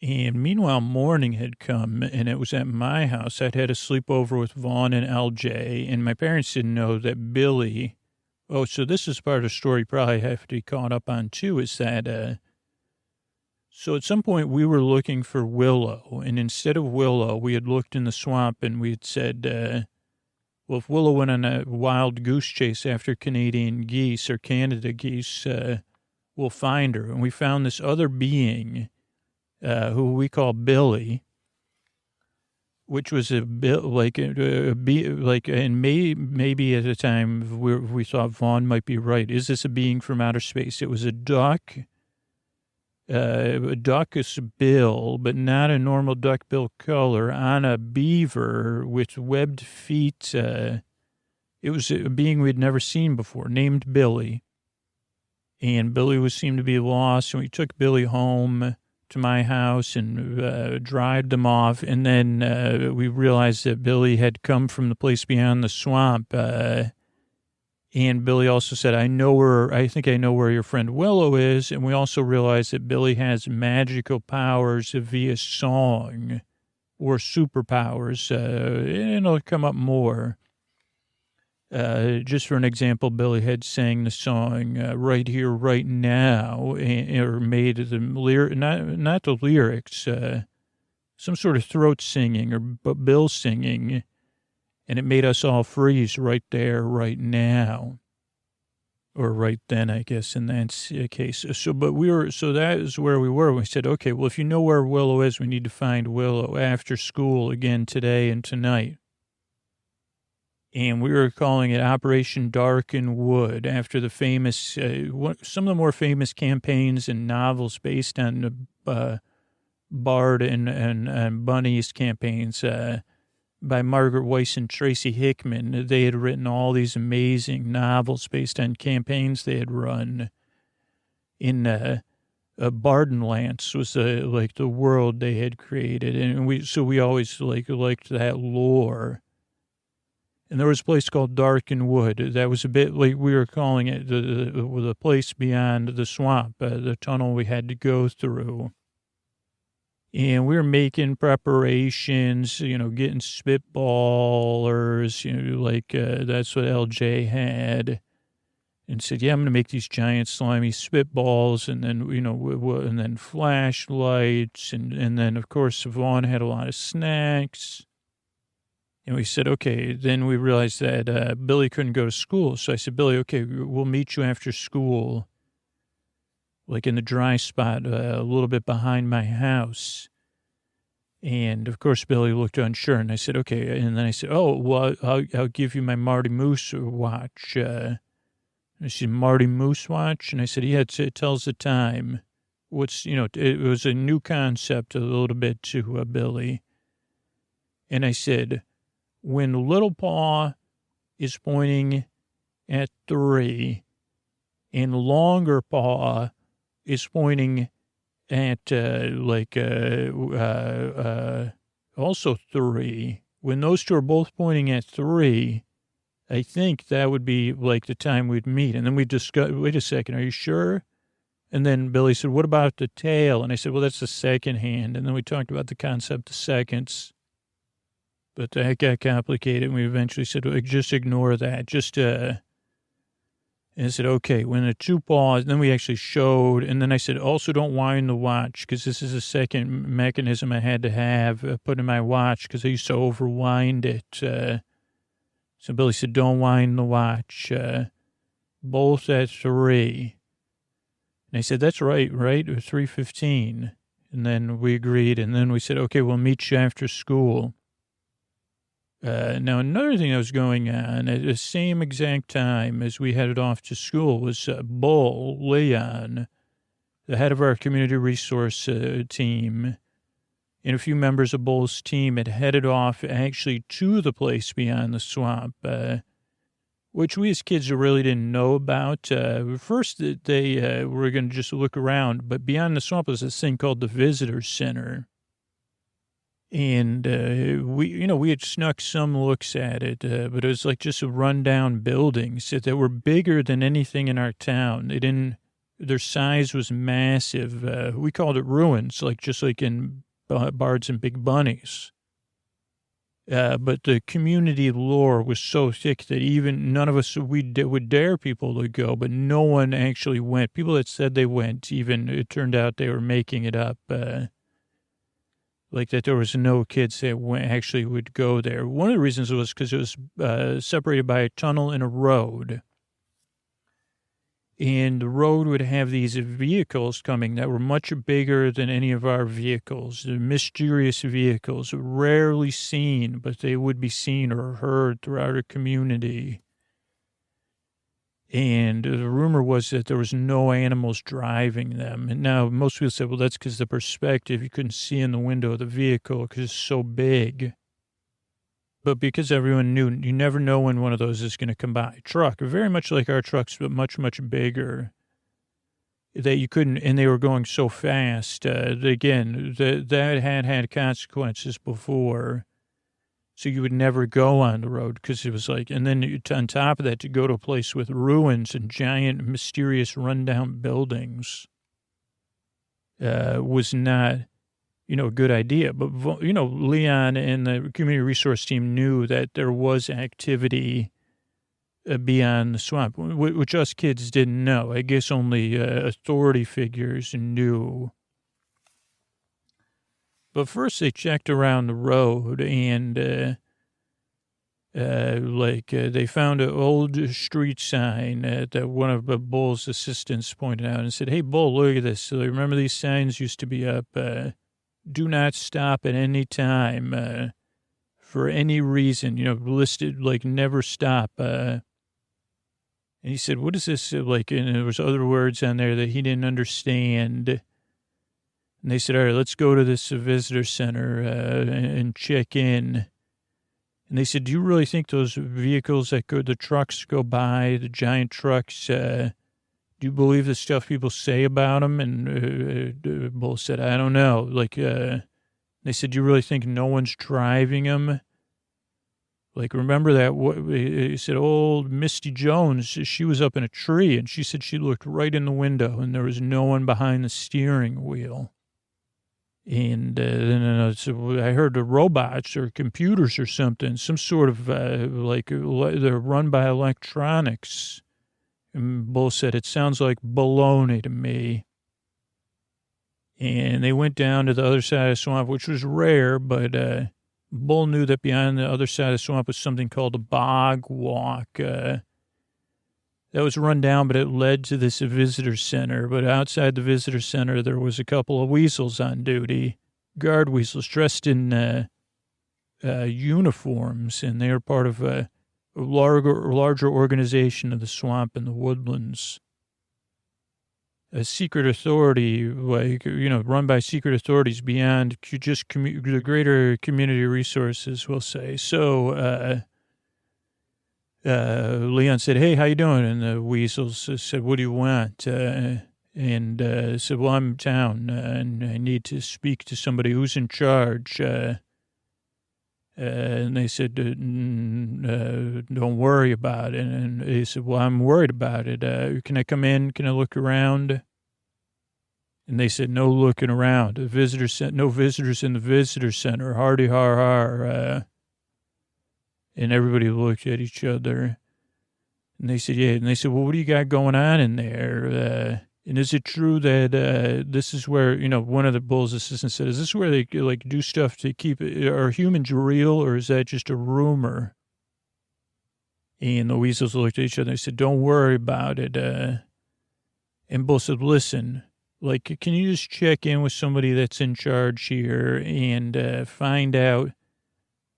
And meanwhile, morning had come, and it was at my house. I'd had a sleepover with Vaughn and LJ, and my parents didn't know that Billy... Oh, so this is part of the story you probably have to be caught up on, too, is that... So at some point, we were looking for Willow, and instead of Willow, we had looked in the swamp, and we had said, well, if Willow went on a wild goose chase after Canadian geese or Canada geese, we'll find her. And we found this other being... who we call Billy, which was and maybe at a time we thought Vaughn might be right. Is this a being from outer space? It was a duck, a duck's bill, but not a normal duck bill color, on a beaver with webbed feet. It was a being we'd never seen before, named Billy. And Billy seemed to be lost, and we took Billy home to my house and dried them off. And then we realized that Billy had come from the place beyond the swamp. And Billy also said, I think I know where your friend Willow is. And we also realized that Billy has magical powers via song or superpowers. And it'll come up more. Just for an example, Billy had sang the song Right Here, Right Now, or made the not the lyrics, some sort of throat singing or bill singing, and it made us all freeze right there, right now, or right then, I guess, in that case. So that is where we were. We said, okay, well, if you know where Willow is, we need to find Willow after school again today and tonight. And we were calling it Operation Dark and Wood after the famous, some of the more famous campaigns and novels based on Bard and Bunny's campaigns by Margaret Weiss and Tracy Hickman. They had written all these amazing novels based on campaigns they had run in Bardenlands was the world they had created. And we always liked that lore. And there was a place called Dark and Wood. That was a bit like we were calling it the place beyond the swamp, the tunnel we had to go through. And we were making preparations, getting spitballers, that's what LJ had. And said, yeah, I'm going to make these giant slimy spitballs and then, and then flashlights. And then, of course, Vaughn had a lot of snacks. And we said, okay, then we realized that Billy couldn't go to school. So I said, Billy, okay, we'll meet you after school, like in the dry spot a little bit behind my house. And, of course, Billy looked unsure. And I said, okay. And then I said, oh, well, I'll give you my Marty Moose watch. I said, Marty Moose watch? And I said, yeah, it tells the time. It was a new concept a little bit to Billy. And I said, when Little Paw is pointing at 3 and Longer Paw is pointing at also 3, when those two are both pointing at 3, I think that would be like the time we'd meet. And then we discussed, wait a second, are you sure? And then Billy said, what about the tail? And I said, well, that's the second hand. And then we talked about the concept of seconds. But that got complicated, and we eventually said, well, just ignore that. And I said, okay, when the 2 paws, then we actually showed, and then I said, also don't wind the watch, because this is the second mechanism I had to have put in my watch, because I used to overwind it. So Billy said, don't wind the watch. Both at 3. And I said, that's right? It was 3:15. And then we agreed, and then we said, okay, we'll meet you after school. Now, another thing that was going on at the same exact time as we headed off to school was Bull, Leon, the head of our community resource team, and a few members of Bull's team had headed off actually to the place beyond the swamp, which we as kids really didn't know about. First, they were going to just look around, but beyond the swamp was this thing called the Visitor Center. And we had snuck some looks at it, but it was like just rundown buildings that were bigger than anything in our town. Their size was massive. We called it ruins, just like in Bards and Big Bunnies. But the community lore was so thick that even none of us would dare people to go, but no one actually went. People that said they went, even it turned out they were making it up. Like that there was no kids that actually would go there. One of the reasons was because it was separated by a tunnel and a road. And the road would have these vehicles coming that were much bigger than any of our vehicles. The mysterious vehicles, rarely seen, but they would be seen or heard throughout our community. And the rumor was that there was no animals driving them. And now most people said, well, that's because the perspective, you couldn't see in the window of the vehicle because it's so big. But because everyone knew, you never know when one of those is going to come by. Truck, very much like our trucks, but much, much bigger. That you couldn't, and they were going so fast. Again, that had consequences before. So you would never go on the road because it was like, and then on top of that, to go to a place with ruins and giant, mysterious, rundown buildings was not, a good idea. But, Leon and the community resource team knew that there was activity beyond the swamp, which us kids didn't know. I guess only authority figures knew. But first they checked around the road and, they found an old street sign that one of Bull's assistants pointed out and said, hey, Bull, look at this. So remember these signs used to be up, do not stop at any time, for any reason, listed like never stop. And he said, what is this? And there was other words on there that he didn't understand. And they said, all right, let's go to this visitor center and check in. And they said, do you really think those vehicles the trucks go by, the giant trucks, do you believe the stuff people say about them? And Bull said, I don't know. They said, do you really think no one's driving them? Remember that, he said, old Misty Jones, she was up in a tree, and she said she looked right in the window, and there was no one behind the steering wheel. And then I heard the robots or computers or something, some sort of, they're run by electronics. And Bull said, it sounds like baloney to me. And they went down to the other side of the swamp, which was rare, but Bull knew that behind the other side of the swamp was something called a bog walk. That was run down, but it led to this visitor center. But outside the visitor center, there was a couple of weasels on duty, guard weasels dressed in uniforms, and they were part of a larger organization of the swamp and the woodlands. A secret authority, run by secret authorities beyond just the greater community resources, we'll say. So, Leon said, hey, how you doing? And the weasels said, what do you want? Said, well, I'm in town, and I need to speak to somebody who's in charge. And they said, don't worry about it. And he said, well, I'm worried about it. Can I come in? Can I look around? And they said, no looking around. No visitors in the visitor center. Hardy har har. And everybody looked at each other. And they said, yeah. And they said, well, what do you got going on in there? And is it true that this is where, one of the Bull's assistants said, is this where they do stuff to keep it? Are humans real, or is that just a rumor? And the weasels looked at each other and said, don't worry about it. And Bull said, listen, can you just check in with somebody that's in charge here and find out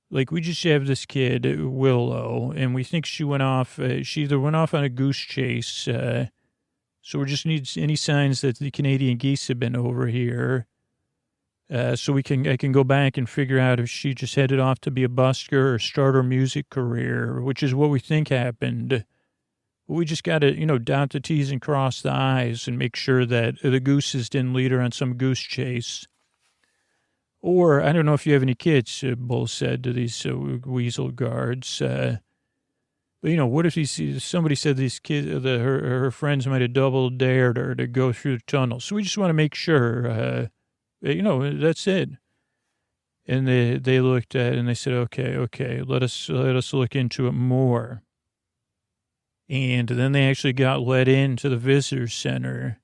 Like, we just have this kid, Willow, and we think she went off, she either went off on a goose chase, so we just need any signs that the Canadian geese have been over here, so I can go back and figure out if she just headed off to be a busker or start her music career, which is what we think happened. We just got to, dot the T's and cross the I's and make sure that the gooses didn't lead her on some goose chase. Or, I don't know if you have any kids, Bull said to these weasel guards. But, what if somebody said these kids, her friends might have double dared her to go through the tunnel. So we just want to make sure, that's it. And they looked at it and they said, okay, let us look into it more. And then they actually got let into the visitor center.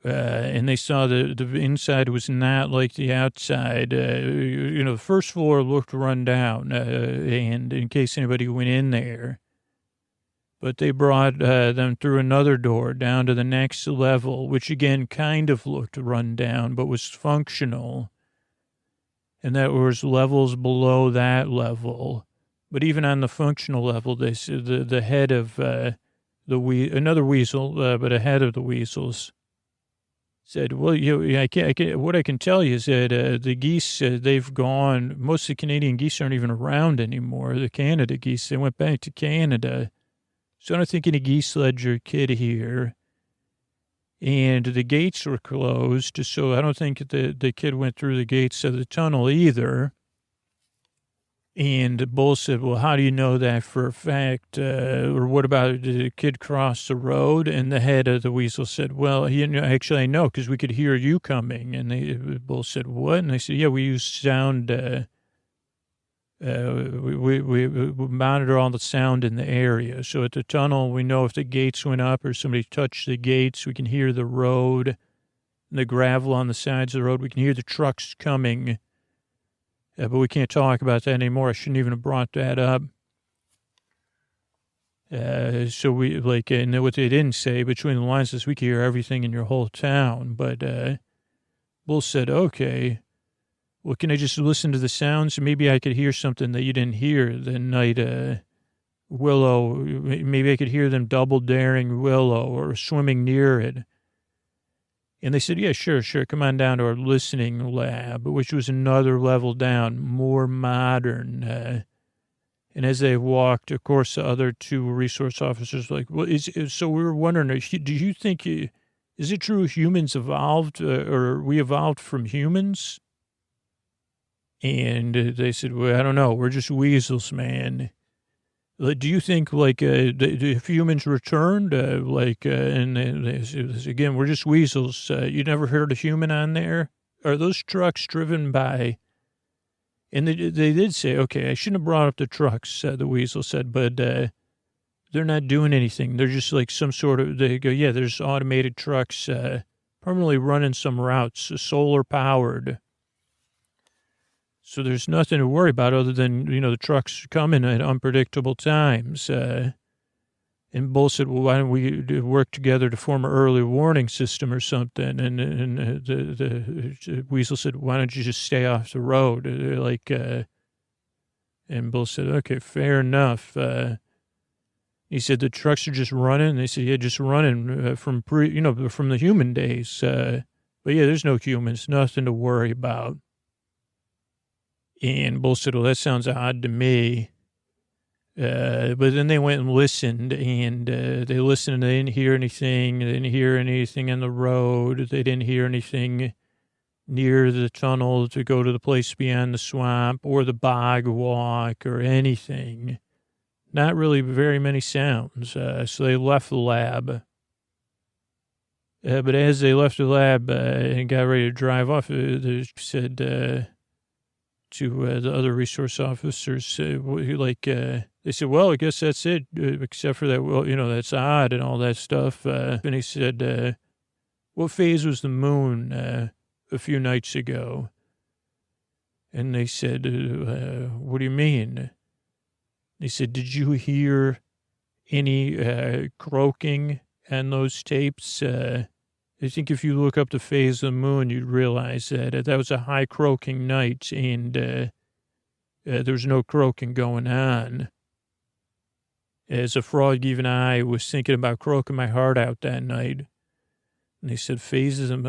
And they saw the inside was not like the outside. The first floor looked run down, and in case anybody went in there. But they brought them through another door down to the next level, which again kind of looked run down, but was functional. And that was levels below that level. But even on the functional level, they said the head of another weasel, but a head of the weasels, said, well, what I can tell you is that the geese, they've gone, most of the Canadian geese aren't even around anymore. The Canada geese, they went back to Canada. So I don't think any geese led your kid here. And the gates were closed, so I don't think the kid went through the gates of the tunnel either. And Bull said, well, how do you know that for a fact? Or what about, did the kid cross the road? And the head of the weasel said, well, actually, I know, because we could hear you coming. And Bull said, what? And they said, yeah, we use sound. We monitor all the sound in the area. So at the tunnel, we know if the gates went up or somebody touched the gates, we can hear the road, and the gravel on the sides of the road. We can hear the trucks coming. But we can't talk about that anymore. I shouldn't even have brought that up. So we, and what they didn't say between the lines is we can hear everything in your whole town. But Bull said, okay, well, can I just listen to the sounds? Maybe I could hear something that you didn't hear the night Willow, maybe I could hear them double daring Willow or swimming near it. And they said, yeah, sure. Come on down to our listening lab, which was another level down, more modern. And as they walked, of course, the other two resource officers were like, well, so we were wondering, do you think, is it true humans evolved or we evolved from humans? And they said, well, I don't know. We're just weasels, man. Do you think, if humans returned, and again, we're just weasels. You never heard a human on there? Are those trucks driven by? And they did say, okay, I shouldn't have brought up the trucks, the weasel said, but they're not doing anything. They're just like some sort of, they go, yeah, there's automated trucks permanently running some routes, solar powered. So there's nothing to worry about other than, the trucks coming at unpredictable times. And Bull said, well, why don't we work together to form an early warning system or something? And the weasel said, why don't you just stay off the road? And Bull said, okay, fair enough. He said, the trucks are just running. They said, yeah, just running from from the human days. But yeah, there's no humans, nothing to worry about. And Bull said, well, that sounds odd to me. But then they went and listened, and they listened, and they didn't hear anything. They didn't hear anything on the road. They didn't hear anything near the tunnel to go to the place beyond the swamp or the bog walk or anything. Not really very many sounds. So they left the lab. But as they left the lab and got ready to drive off, they said to the other resource officers, they said, well, I guess that's it, except for that, well, that's odd and all that stuff. And he said, what phase was the moon a few nights ago? And they said, what do you mean? They said, did you hear any croaking on those tapes? I think if you look up the phase of the moon, you'd realize that that was a high croaking night. And There was no croaking going on. As a frog, even I was thinking about croaking my heart out that night. And they said phases, and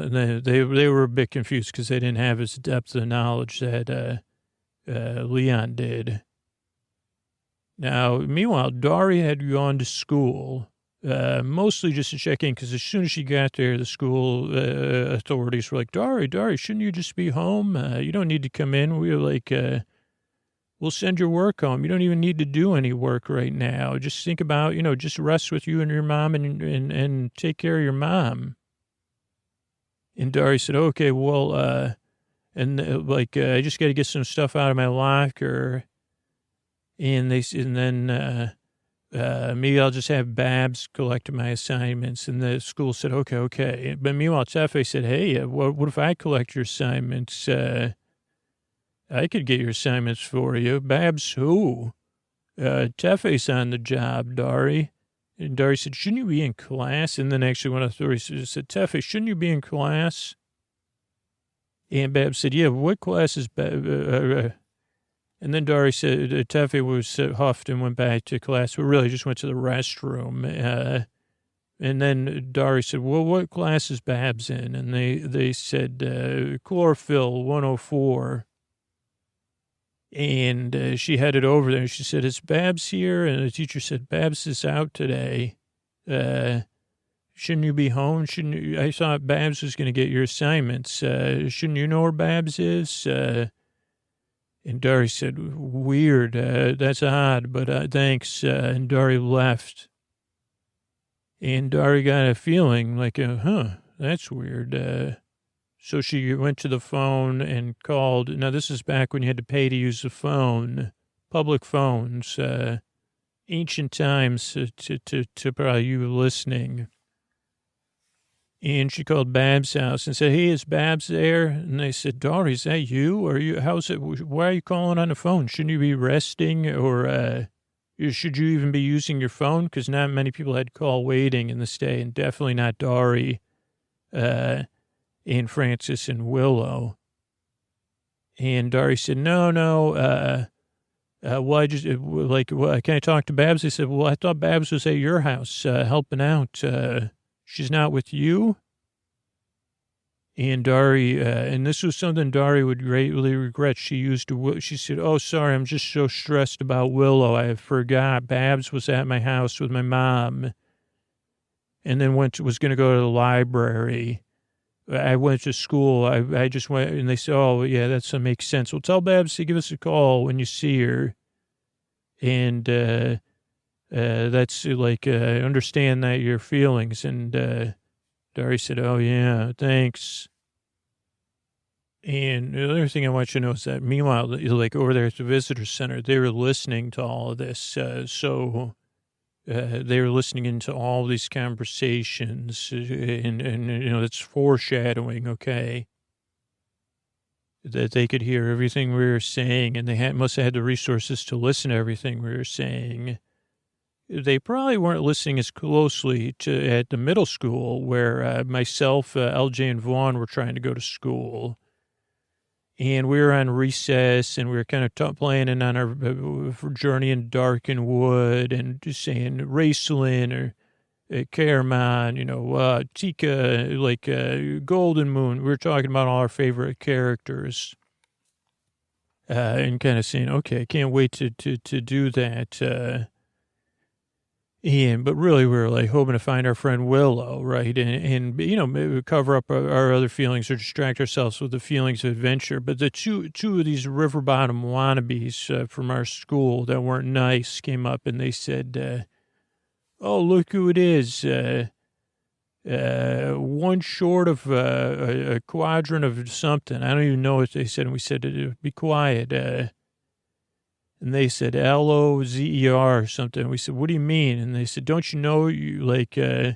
they were a bit confused because they didn't have his depth of knowledge that Leon did. Now, meanwhile, Dari had gone to school, mostly just to check in, because as soon as she got there, the school authorities were like, Dari, shouldn't you just be home? You don't need to come in. We were like, we'll send your work home. You don't even need to do any work right now. Just think about, just rest with you and your mom and take care of your mom. And Dari said, okay, well, I just got to get some stuff out of my locker. And then maybe I'll just have Babs collect my assignments. And the school said, okay. But meanwhile, Tefe said, hey, what if I collect your assignments? I could get your assignments for you. Babs, who? Tefe's on the job, Dari. And Dari said, shouldn't you be in class? And then actually one of the authorities said, Tefe, shouldn't you be in class? And Babs said, yeah, what class is Babs? And then Dari said, Tefe was huffed and went back to class, but really just went to the restroom. And then Dari said, well, what class is Babs in? And they said, chlorophyll 104. And she headed over there. She said, is Babs here? And the teacher said, Babs is out today. Shouldn't you be home? I thought Babs was going to get your assignments. Shouldn't you know where Babs is? And Dari said, weird, that's odd, but thanks. And Dari left. And Dari got a feeling like, that's weird. So she went to the phone and called. Now, this is back when you had to pay to use the phone, public phones, ancient times to probably you listening. And she called Babs' house and said, hey, is Babs there? And they said, Dari, is that you? Why are you calling on the phone? Shouldn't you be resting? Or should you even be using your phone? Because not many people had call waiting in this day, and definitely not Dari, and Francis and Willow. And Dari said, no. Well, can I talk to Babs? They said, well, I thought Babs was at your house helping out. She's not with you? And Dari, and this was something Dari would greatly regret. She said, oh, sorry, I'm just so stressed about Willow. I forgot Babs was at my house with my mom. And then was going to go to the library. I went to school. I just went, and they said, oh, yeah, that makes sense. Well, tell Babs to give us a call when you see her. And, that's like, understand that your feelings. And, Dari said, oh, yeah, thanks. And the other thing I want you to know is that meanwhile, like over there at the visitor center, they were listening to all of this. They were listening into all these conversations and that's foreshadowing. Okay. That they could hear everything we were saying, and they must have had the resources to listen to everything we were saying. They probably weren't listening as closely at the middle school where myself, LJ, and Vaughn were trying to go to school. And we were on recess, and we were kind of playing on our journey in Darken Wood and just saying Raceland or Caramon, Tika, Golden Moon. We were talking about all our favorite characters and kind of saying, okay, I can't wait to do that. But really, we were like hoping to find our friend Willow, right? And maybe cover up our other feelings or distract ourselves with the feelings of adventure. But the two of these river bottom wannabes from our school that weren't nice came up and they said, oh, look who it is. One short of a quadrant of something. I don't even know what they said. And we said, be quiet. And they said LOZER or something. We said, what do you mean? And they said, don't you know your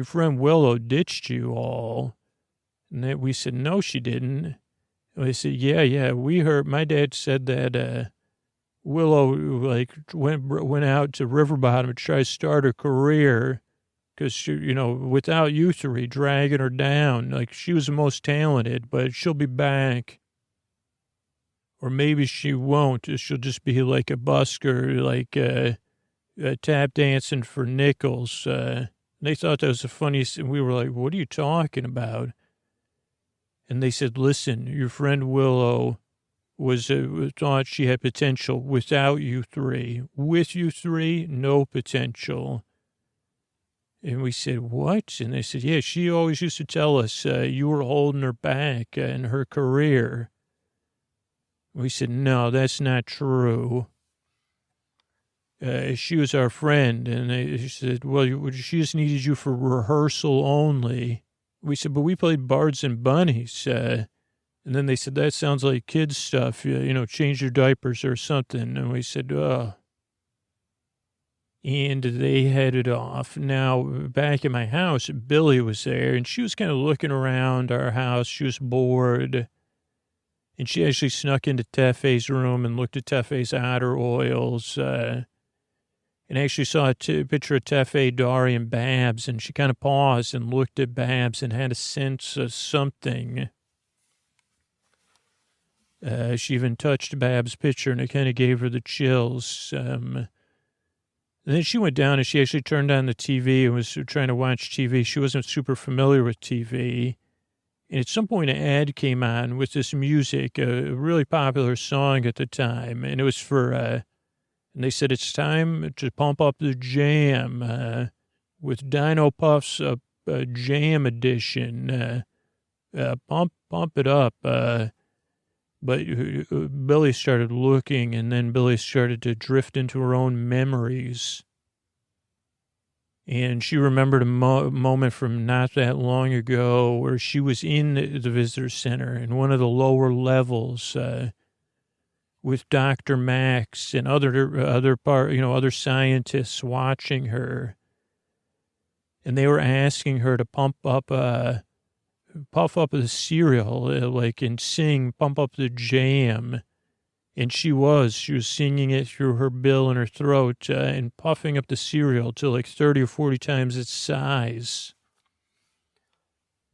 friend Willow ditched you all? And we said, no, she didn't. And they said, yeah, we heard. My dad said that Willow went out to River Bottom to try to start a career because, without you three dragging her down, like she was the most talented, but she'll be back. Or maybe she won't. She'll just be like a busker, like tap dancing for nickels. They thought that was the funniest. And we were like, what are you talking about? And they said, listen, your friend Willow thought she had potential without you three. With you three, no potential. And we said, what? And they said, yeah, she always used to tell us you were holding her back in her career. We said, no, that's not true. She was our friend. And they said, well, she just needed you for rehearsal only. We said, but we played Bards and Bunnies. And then they said, that sounds like kids stuff. Change your diapers or something. And we said, oh. And they headed off. Now, back in my house, Billy was there, and she was kind of looking around our house. She was bored. And she actually snuck into Tefe's room and looked at Tefe's Otter oils. And actually saw a picture of Tefe, Dari, and Babs. And she kind of paused and looked at Babs and had a sense of something. She even touched Babs' picture, and it kind of gave her the chills. And then she went down and she actually turned on the TV and was trying to watch TV. She wasn't super familiar with TV. And at some point, an ad came on with this music, a really popular song at the time. And it was for, and they said, it's time to pump up the jam with Dino Puff's Jam Edition. Pump it up. But Billy started looking, and then Billy started to drift into her own memories. And she remembered a moment from not that long ago where she was in the visitor center in one of the lower levels with Dr. Max and other scientists watching her. And they were asking her to puff up the cereal, and sing, pump up the jam. And she was singing it through her bill and her throat and puffing up the cereal to like 30 or 40 times its size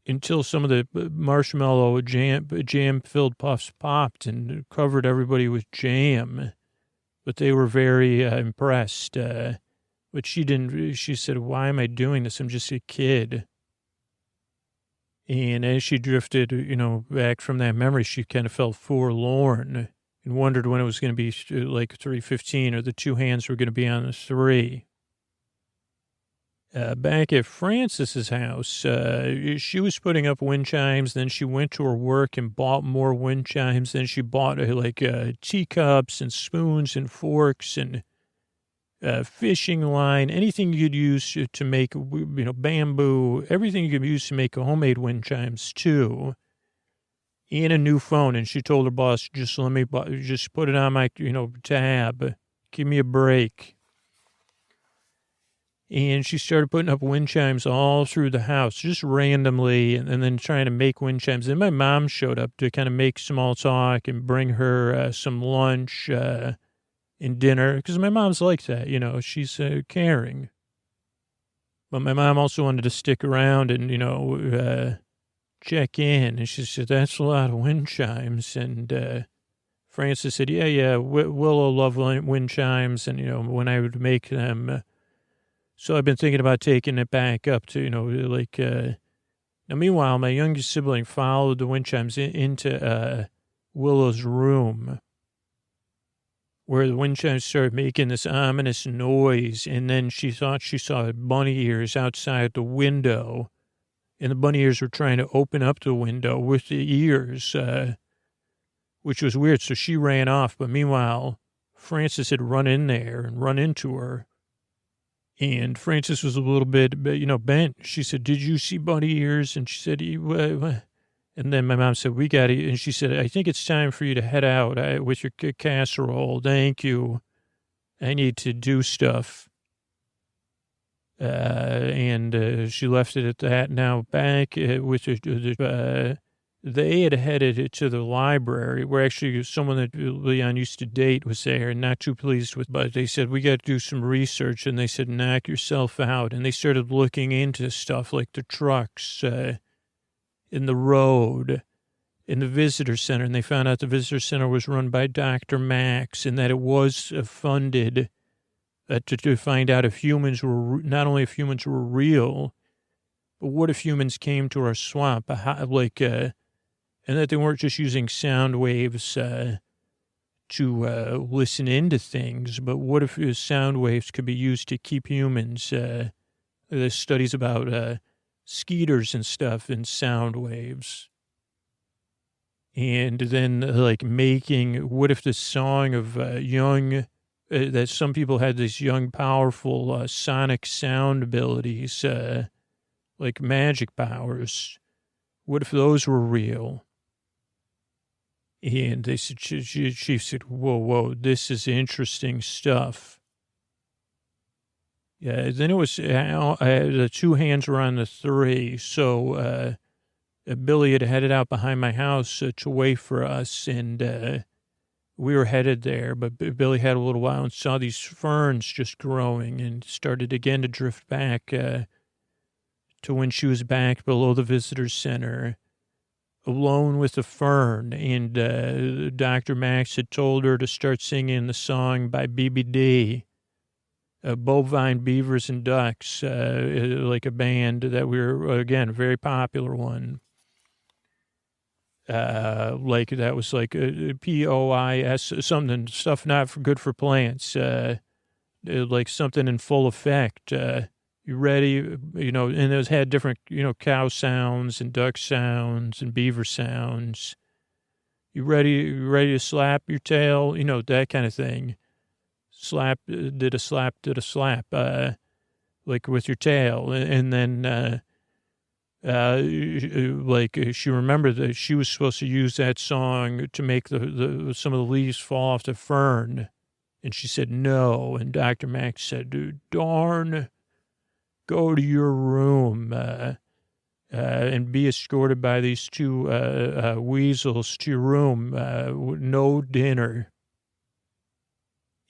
until some of the marshmallow jam-filled puffs popped and covered everybody with jam. But they were very impressed. But she said, why am I doing this? I'm just a kid. And as she drifted, back from that memory, she kind of felt forlorn and wondered when it was going to be like 3:15 or the two hands were going to be on the 3. Back at Francis's house, she was putting up wind chimes. Then she went to her work and bought more wind chimes. Then she bought teacups and spoons and forks and fishing line, anything you could use to make, bamboo, everything you could use to make homemade wind chimes too. And a new phone. And she told her boss, just put it on my, tab. Give me a break. And she started putting up wind chimes all through the house, just randomly, and then trying to make wind chimes. Then my mom showed up to kind of make small talk and bring her some lunch and dinner, because my mom's like that, she's caring. But my mom also wanted to stick around and, check in. And she said, that's a lot of wind chimes. And Francis said, yeah, Willow loved wind chimes. And, when I would make them. So I've been thinking about taking it back up to, now meanwhile, my youngest sibling followed the wind chimes into Willow's room, where the wind chimes started making this ominous noise. And then she thought she saw bunny ears outside the window. And the bunny ears were trying to open up the window with the ears, which was weird. So she ran off. But meanwhile, Francis had run in there and run into her. And Francis was a little bit, bent. She said, did you see bunny ears? And she said, what? And then my mom said, we got it. And she said, I think it's time for you to head out with your casserole. Thank you. I need to do stuff. And she left it at that. Now back with they had headed to the library where actually someone that Leon used to date was there and not too pleased with, but they said, we got to do some research. And they said, knock yourself out. And they started looking into stuff like the trucks in the road in the visitor center, and they found out the visitor center was run by Dr. Max, and that it was funded to find out if humans were, not only if humans were real, but what if humans came to our swamp, and that they weren't just using sound waves to listen into things, but what if sound waves could be used to keep humans, there's studies about skeeters and stuff and sound waves. And then, making, what if the song of that some people had these young, powerful sonic sound abilities, like magic powers. What if those were real? And they said, she said, whoa, this is interesting stuff. Yeah, then it was, the two hands were on the three, so Billy had headed out behind my house to wait for us, and we were headed there, but Billy had a little while and saw these ferns just growing and started again to drift back to when she was back below the visitor center, alone with the fern, and Dr. Max had told her to start singing the song by BBD, Bovine Beavers and Ducks, like a band that we were, again, a very popular one. Like that was like POIS, something, stuff not for good for plants, like something in full effect. You ready? You know, and it had different, cow sounds and duck sounds and beaver sounds. You ready to slap your tail? That kind of thing. Slap, did a slap, like with your tail. And then, she remembered that she was supposed to use that song to make some of the leaves fall off the fern. And she said no. And Dr. Max said, darn, go to your room and be escorted by these two weasels to your room. No dinner.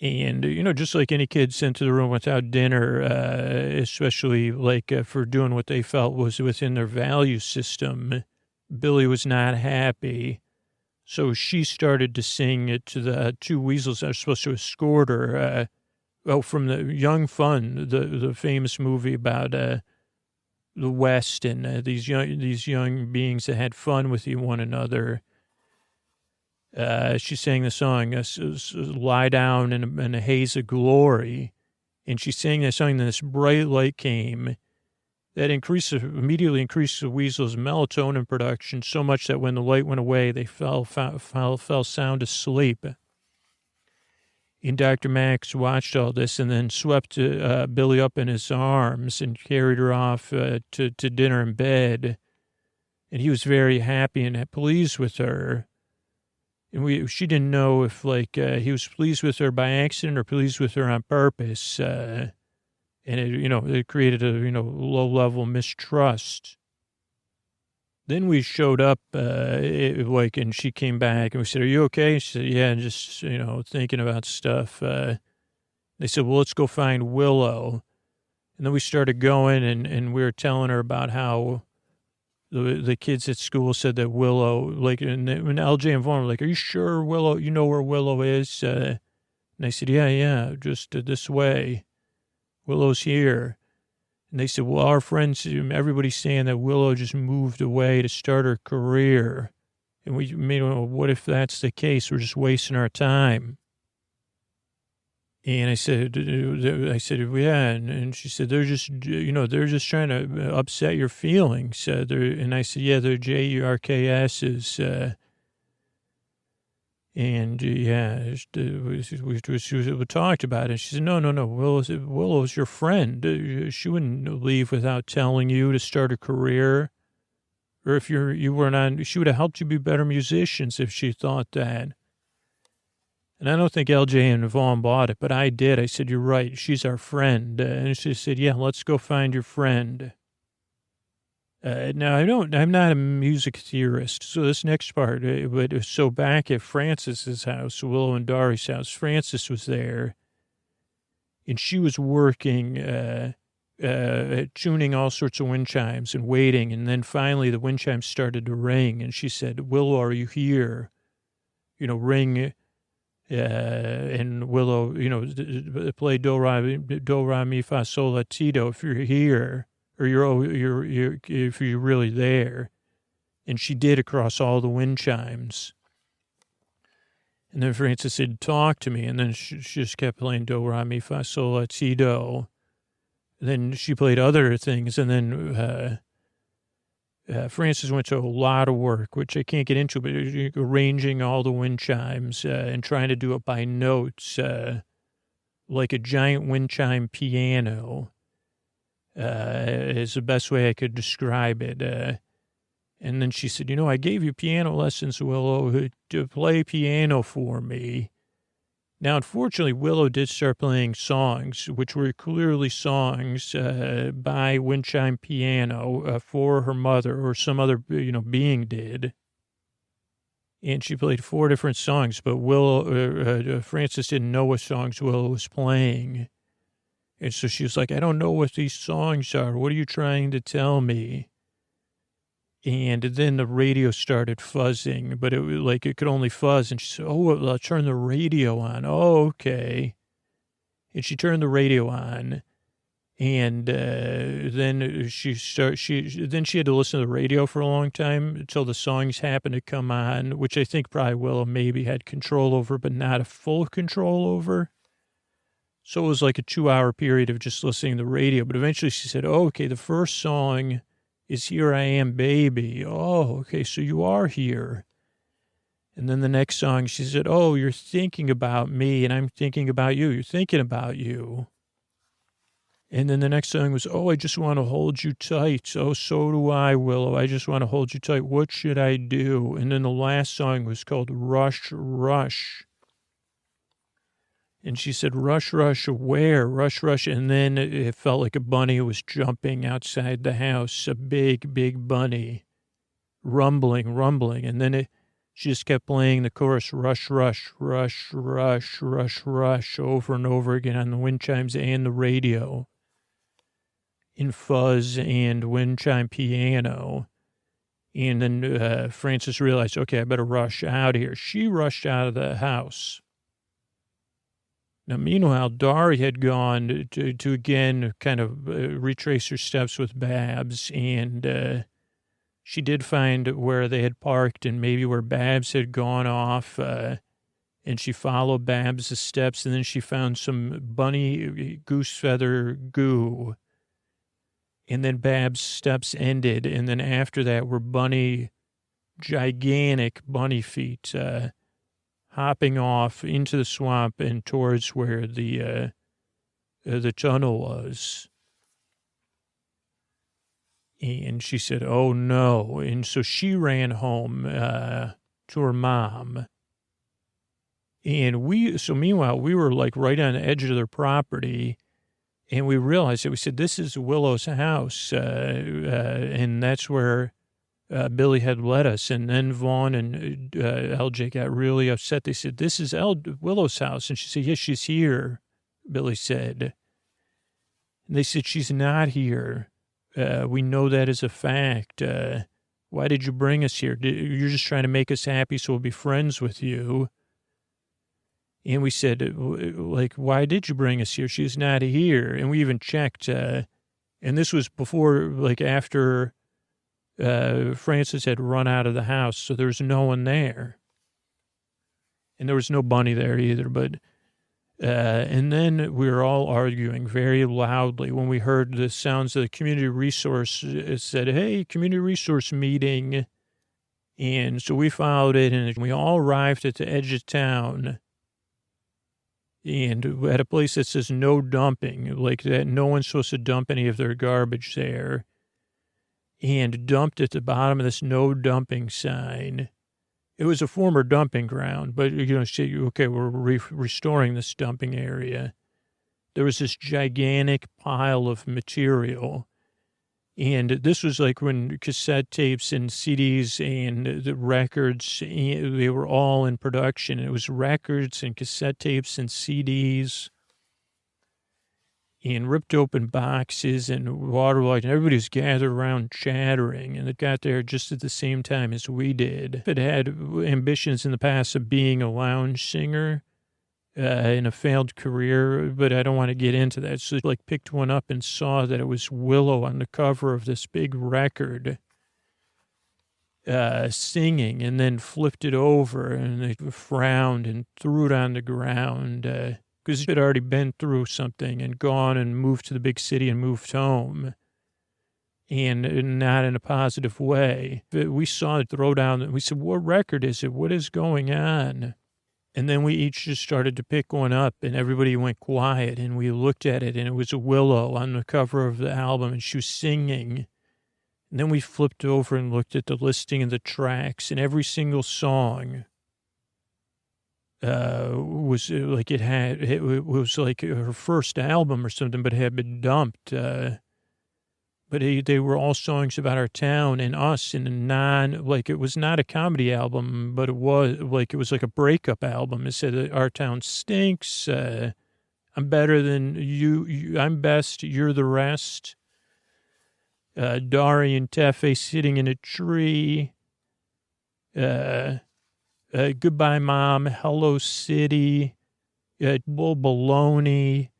And, just like any kid sent to the room without dinner, especially for doing what they felt was within their value system, Billy was not happy. So she started to sing it to the two weasels that were supposed to escort her. From the Young Fun, the famous movie about the West and these young beings that had fun with one another. She sang the song, Lie Down in a Haze of Glory. And she sang that song, and this bright light came that immediately increased the weasel's melatonin production so much that when the light went away, they fell sound asleep. And Dr. Max watched all this and then swept Billy up in his arms and carried her off to dinner in bed. And he was very happy and pleased with her. And she didn't know if he was pleased with her by accident or pleased with her on purpose. And it created a, low level mistrust. Then we showed up, and she came back and we said, are you okay? She said, yeah, just, thinking about stuff. They said, well, let's go find Willow. And then we started going and we were telling her about how the kids at school said that Willow, and LJ and Vaughn were like, are you sure Willow, you know where Willow is? And I said, yeah, just this way. Willow's here. And they said, well, our friends, everybody's saying that Willow just moved away to start her career. And we made, what if that's the case? We're just wasting our time. And I said, yeah. And she said, they're just trying to upset your feelings. And I said, yeah, they're JURKSs. And yeah, we talked about it. She said, no, Willow's your friend. She wouldn't leave without telling you to start a career. Or if you weren't on, she would have helped you be better musicians if she thought that. And I don't think LJ and Vaughn bought it, but I did. I said, you're right. She's our friend. And she said, yeah, let's go find your friend. Now, I'm not a music theorist. So this next part, so back at Francis's house, Willow and Dari's house, Francis was there. And she was working, tuning all sorts of wind chimes and waiting. And then finally the wind chimes started to ring. And she said, Willow, are you here? Ring. And Willow, play do, ra, mi, fa, sol, la, ti, do if you're here, or if you're really there. And she did across all the wind chimes. And then Frances said, talk to me. And then she just kept playing do, ra, mi, fa, sol, la, ti, do. Then she played other things, and then Frances went to a lot of work, which I can't get into, but arranging all the wind chimes and trying to do it by notes, like a giant wind chime piano, is the best way I could describe it. And then she said, I gave you piano lessons, Willow, to play piano for me. Now, unfortunately, Willow did start playing songs, which were clearly songs by wind chime piano for her mother or some other, being did. And she played 4 different songs, but Frances didn't know what songs Willow was playing. And so she was like, I don't know what these songs are. What are you trying to tell me? And then the radio started fuzzing, but it could only fuzz. And she said, well, I'll turn the radio on. Oh, okay. And she turned the radio on. And then she had to listen to the radio for a long time until the songs happened to come on, which I think probably Willow maybe had control over, but not a full control over. So it was like a 2-hour period of just listening to the radio. But eventually she said, oh, okay, the first song is Here I Am, Baby. Oh, okay, so you are here. And then the next song, she said, oh, you're thinking about me, and I'm thinking about you. You're thinking about you. And then the next song was, oh, I just want to hold you tight. Oh, so do I, Willow. I just want to hold you tight. What should I do? And then the last song was called Rush, Rush. And she said, rush, rush, where? Rush, rush. And then it felt like a bunny was jumping outside the house, a big, big bunny, rumbling, rumbling. And then she just kept playing the chorus, rush, rush, rush, rush, rush, rush, over and over again on the wind chimes and the radio, in fuzz and wind chime piano. And then Frances realized, okay, I better rush out of here. She rushed out of the house. Now, meanwhile, Dari had gone to again kind of retrace her steps with Babs, and she did find where they had parked and maybe where Babs had gone off, and she followed Babs' steps, and then she found some bunny goose feather goo, and then Babs' steps ended, and then after that were gigantic bunny feet, hopping off into the swamp and towards where the tunnel was. And she said, oh, no. And so she ran home to her mom. And meanwhile, we were like right on the edge of their property. And we realized that we said, this is Willow's house. And that's where Billy had led us. And then Vaughn and LJ got really upset. They said, this is Willow's house. And she said, yes, she's here, Billy said. And they said, she's not here. We know that as a fact. Why did you bring us here? You're just trying to make us happy so we'll be friends with you. And we said, like, why did you bring us here? She's not here. And we even checked. And this was before, like, after Frances had run out of the house, so there was no one there. And there was no bunny there either, but, and then we were all arguing very loudly when we heard the sounds of the community resource. It said, hey, community resource meeting. And so we followed it, and we all arrived at the edge of town. And at a place that says no dumping, like that no one's supposed to dump any of their garbage there. And dumped at the bottom of this no dumping sign. It was a former dumping ground, but, okay, we're restoring this dumping area. There was this gigantic pile of material. And this was like when cassette tapes and CDs and the records, they were all in production. It was records and cassette tapes and CDs. and ripped open boxes and waterlogged, and everybody was gathered around chattering, and it got there just at the same time as we did. It had ambitions in the past of being a lounge singer in a failed career, but I don't want to get into that. So like picked one up and saw that it was Willow on the cover of this big record singing, and then flipped it over and they frowned and threw it on the ground because it had already been through something and gone and moved to the big city and moved home, and not in a positive way. We saw it throw down, and we said, what record is it? What is going on? And then we each just started to pick one up, and everybody went quiet, and we looked at it, and it was a Willow on the cover of the album, and she was singing. And then we flipped over and looked at the listing of the tracks, and every single song was like it was like her first album or something, but it had been dumped. But they were all songs about our town and us, and like it was not a comedy album, but it was like a breakup album. It said, our town stinks. I'm better than you. I'm best. You're the rest. Dari and Tefe sitting in a tree. Goodbye, Mom. Hello, City. Bull Baloney.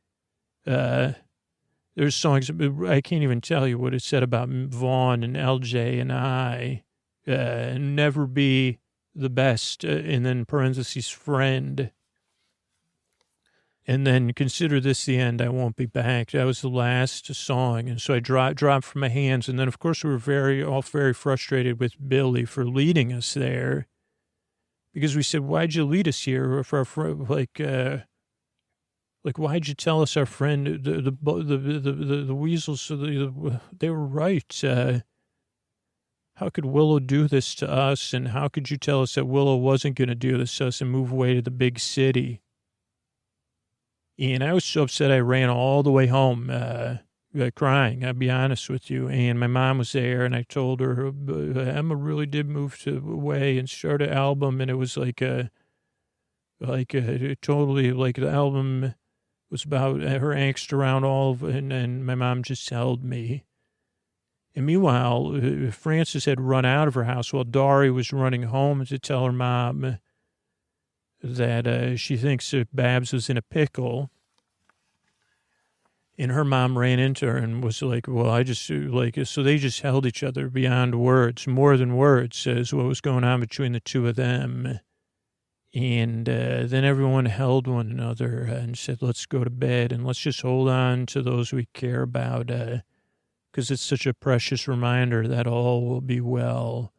There's songs, I can't even tell you what it said about Vaughn and LJ and I. Never be the best, and then parentheses, friend. And then consider this the end, I won't be back. That was the last song. And so I dropped from my hands. And then, of course, we were all very frustrated with Billy for leading us there. Because we said, why'd you lead us here? For our friend, like, why'd you tell us our friend, the weasels, they were right. How could Willow do this to us? And how could you tell us that Willow wasn't going to do this to us and move away to the big city? And I was so upset I ran all the way home crying, I'll be honest with you. And my mom was there, and I told her, Emma really did move away and start an album. And it was totally like the album was about her angst around all of it, and my mom just held me. And meanwhile, Frances had run out of her house while Dari was running home to tell her mom that she thinks that Babs was in a pickle. And her mom ran into her and was like, well, I just, so they just held each other beyond words, more than words, is what was going on between the two of them. And then everyone held one another and said, let's go to bed and let's just hold on to those we care about, because it's such a precious reminder that all will be well.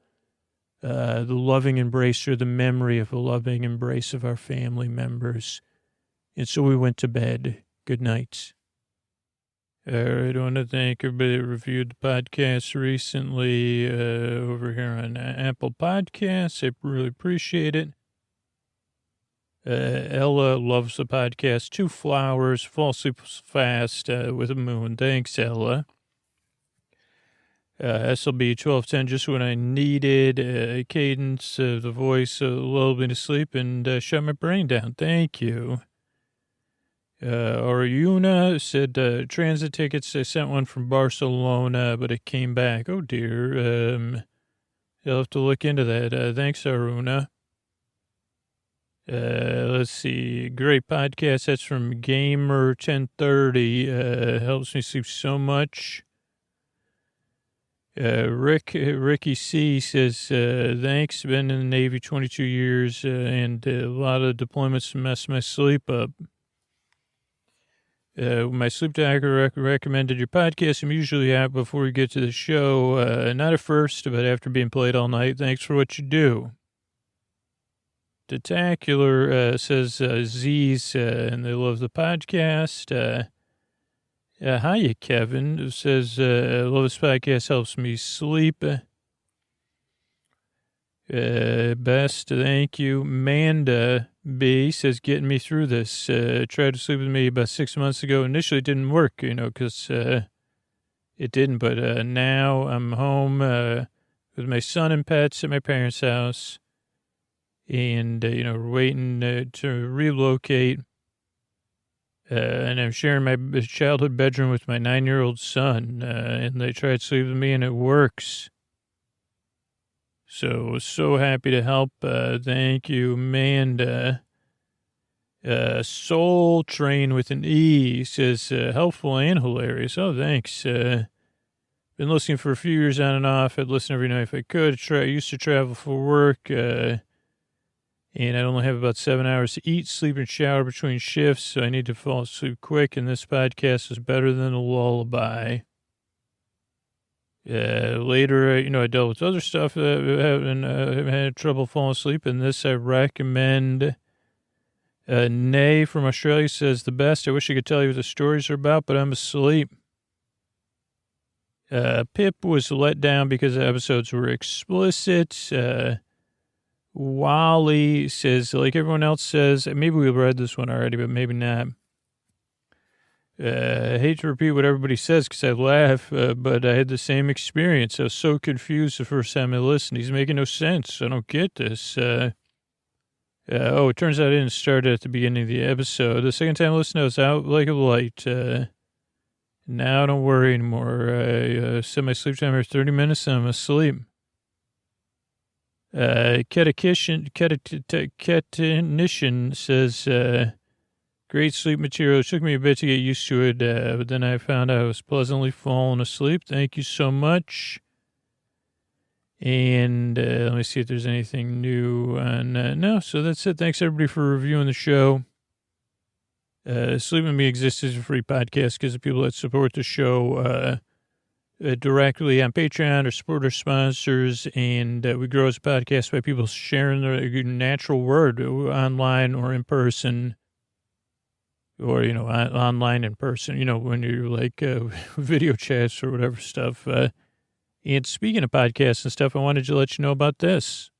The loving embrace, or the memory of a loving embrace of our family members. And so we went to bed. Good night. All right, I want to thank everybody that reviewed the podcast recently over here on Apple Podcasts. I really appreciate it. Ella loves the podcast. 2 flowers, fall asleep fast with a moon. Thanks, Ella. SLB 1210, just when I needed cadence, the voice, lulled me to sleep and shut my brain down. Thank you. Oriuna said, transit tickets, I sent one from Barcelona, but it came back. Oh, dear. You'll have to look into that. Thanks, Aruna. Let's see. Great podcast. That's from Gamer 1030. Helps me sleep so much. Ricky C says, thanks. Been in the Navy 22 years and a lot of deployments mess my sleep up. My sleep doctor recommended your podcast. I'm usually out before we get to the show. Not at first, but after being played all night. Thanks for what you do. Detacular says Z's, and they love the podcast. Hiya, Kevin. Says, love this podcast, helps me sleep. Best, thank you. Manda B says, getting me through this. Tried to sleep with me about 6 months ago. Initially, it didn't work, because it didn't. But now I'm home with my son and pets at my parents' house. And, we're waiting to relocate. And I'm sharing my childhood bedroom with my 9-year-old son, and they tried sleep with me, and it works. So happy to help. Thank you, Amanda. Soul Train with an E says, helpful and hilarious. Oh, thanks. Been listening for a few years on and off. I'd listen every night if I could. I used to travel for work, and I'd only have about 7 hours to eat, sleep, and shower between shifts, so I need to fall asleep quick, and this podcast is better than a lullaby. Later, I dealt with other stuff and had trouble falling asleep, and this I recommend. Nay from Australia says, the best. I wish I could tell you what the stories are about, but I'm asleep. Pip was let down because the episodes were explicit. Wally says, like everyone else says, maybe we read this one already, but maybe not. I hate to repeat what everybody says because I laugh, but I had the same experience. I was so confused the first time I listened. He's making no sense. I don't get this. It turns out I didn't start at the beginning of the episode. The second time I listened, I was out like a light. Now don't worry anymore. I set my sleep timer 30 minutes and I'm asleep. Ketanician says, great sleep material. It took me a bit to get used to it, but then I found I was pleasantly falling asleep. Thank you so much. And let me see if there's anything new. No, so that's it. Thanks, everybody, for reviewing the show. Sleep With Me exists as a free podcast because of people that support the show directly on Patreon or support our sponsors. And we grow as a podcast by people sharing their natural word online or in person. Or, online in person, when you're like video chats or whatever stuff. And speaking of podcasts and stuff, I wanted to let you know about this.